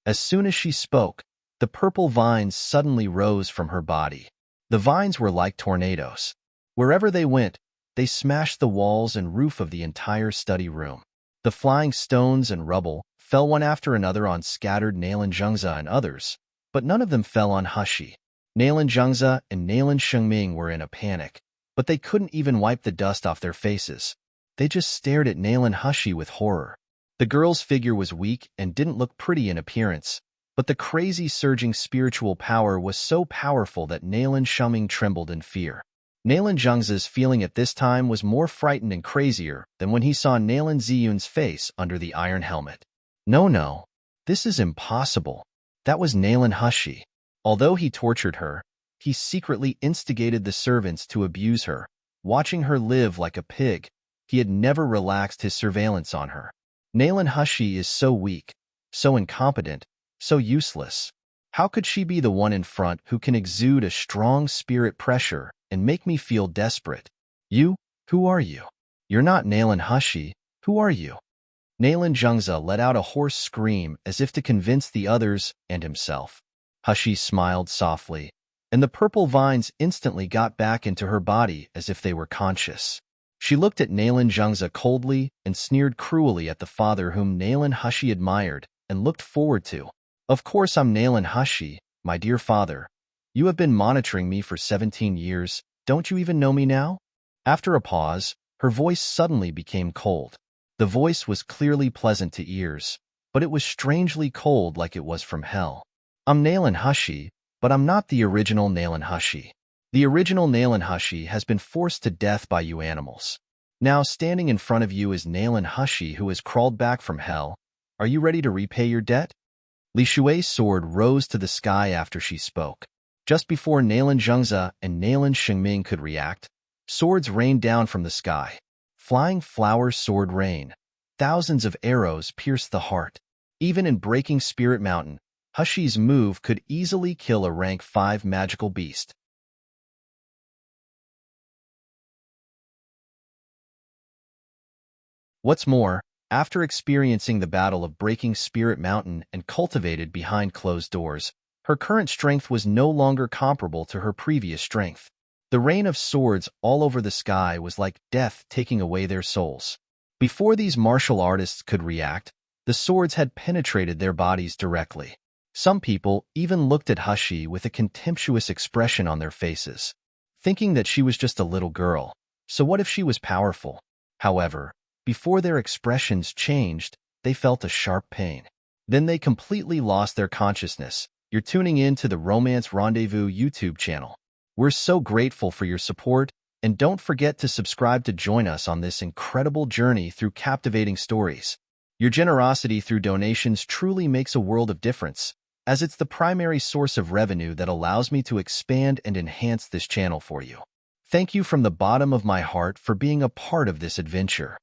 [SPEAKER 1] As soon as she spoke, the purple vines suddenly rose from her body. The vines were like tornadoes. Wherever they went, they smashed the walls and roof of the entire study room. The flying stones and rubble fell one after another on scattered Nalan Zhengze and others, but none of them fell on Hushi. Nalan Zhengze and Nalan Shengming were in a panic, but they couldn't even wipe the dust off their faces. They just stared at Nalan Hushi with horror. The girl's figure was weak and didn't look pretty in appearance, but the crazy surging spiritual power was so powerful that Nalan Shuming trembled in fear. Nalan Zhengze's feeling at this time was more frightened and crazier than when he saw Nalan Ziyun's face under the iron helmet. No, this is impossible. That was Nalan Hushi. Although he tortured her, he secretly instigated the servants to abuse her, watching her live like a pig. He had never relaxed his surveillance on her. Nalan Hushi is so weak, so incompetent, so useless. How could she be the one in front who can exude a strong spirit pressure and make me feel desperate? "You? Who are you?" "You're not Nalan Hushi. Who are you?" Nalan Zhengze let out a hoarse scream as if to convince the others and himself. Hushi smiled softly, and the purple vines instantly got back into her body as if they were conscious. She looked at Nalan Zhengze coldly and sneered cruelly at the father whom Nalan Hushi admired and looked forward to. "Of course I'm Nalan Hushi, my dear father. You have been monitoring me for 17 years. Don't you even know me now?" After a pause, her voice suddenly became cold. The voice was clearly pleasant to ears, but it was strangely cold like it was from hell. "I'm Nalan Hushi, but I'm not the original Nalan Hushi. The original Nalan Hushi has been forced to death by you animals. Now standing in front of you is Nalan Hushi who has crawled back from hell. Are you ready to repay your debt?" Li Shui's sword rose to the sky after she spoke. Just before Nalan Zhengze and Nalan Shengming could react, swords rained down from the sky. Flying flower sword rain. Thousands of arrows pierced the heart. Even in Breaking Spirit Mountain, Hushi's move could easily kill a rank 5 magical beast. What's more, after experiencing the battle of Breaking Spirit Mountain and cultivated behind closed doors, her current strength was no longer comparable to her previous strength. The rain of swords all over the sky was like death taking away their souls. Before these martial artists could react, The swords had penetrated their bodies directly. Some people even looked at Hushi with a contemptuous expression on their faces, thinking that she was just a little girl. So what if she was powerful? However, before their expressions changed, they felt a sharp pain. Then they completely lost their consciousness. You're tuning in to the Romance Rendezvous YouTube channel. We're so grateful for your support, and don't forget to subscribe to join us on this incredible journey through captivating stories. Your generosity through donations truly makes a world of difference, as it's the primary source of revenue that allows me to expand and enhance this channel for you. Thank you from the bottom of my heart for being a part of this adventure.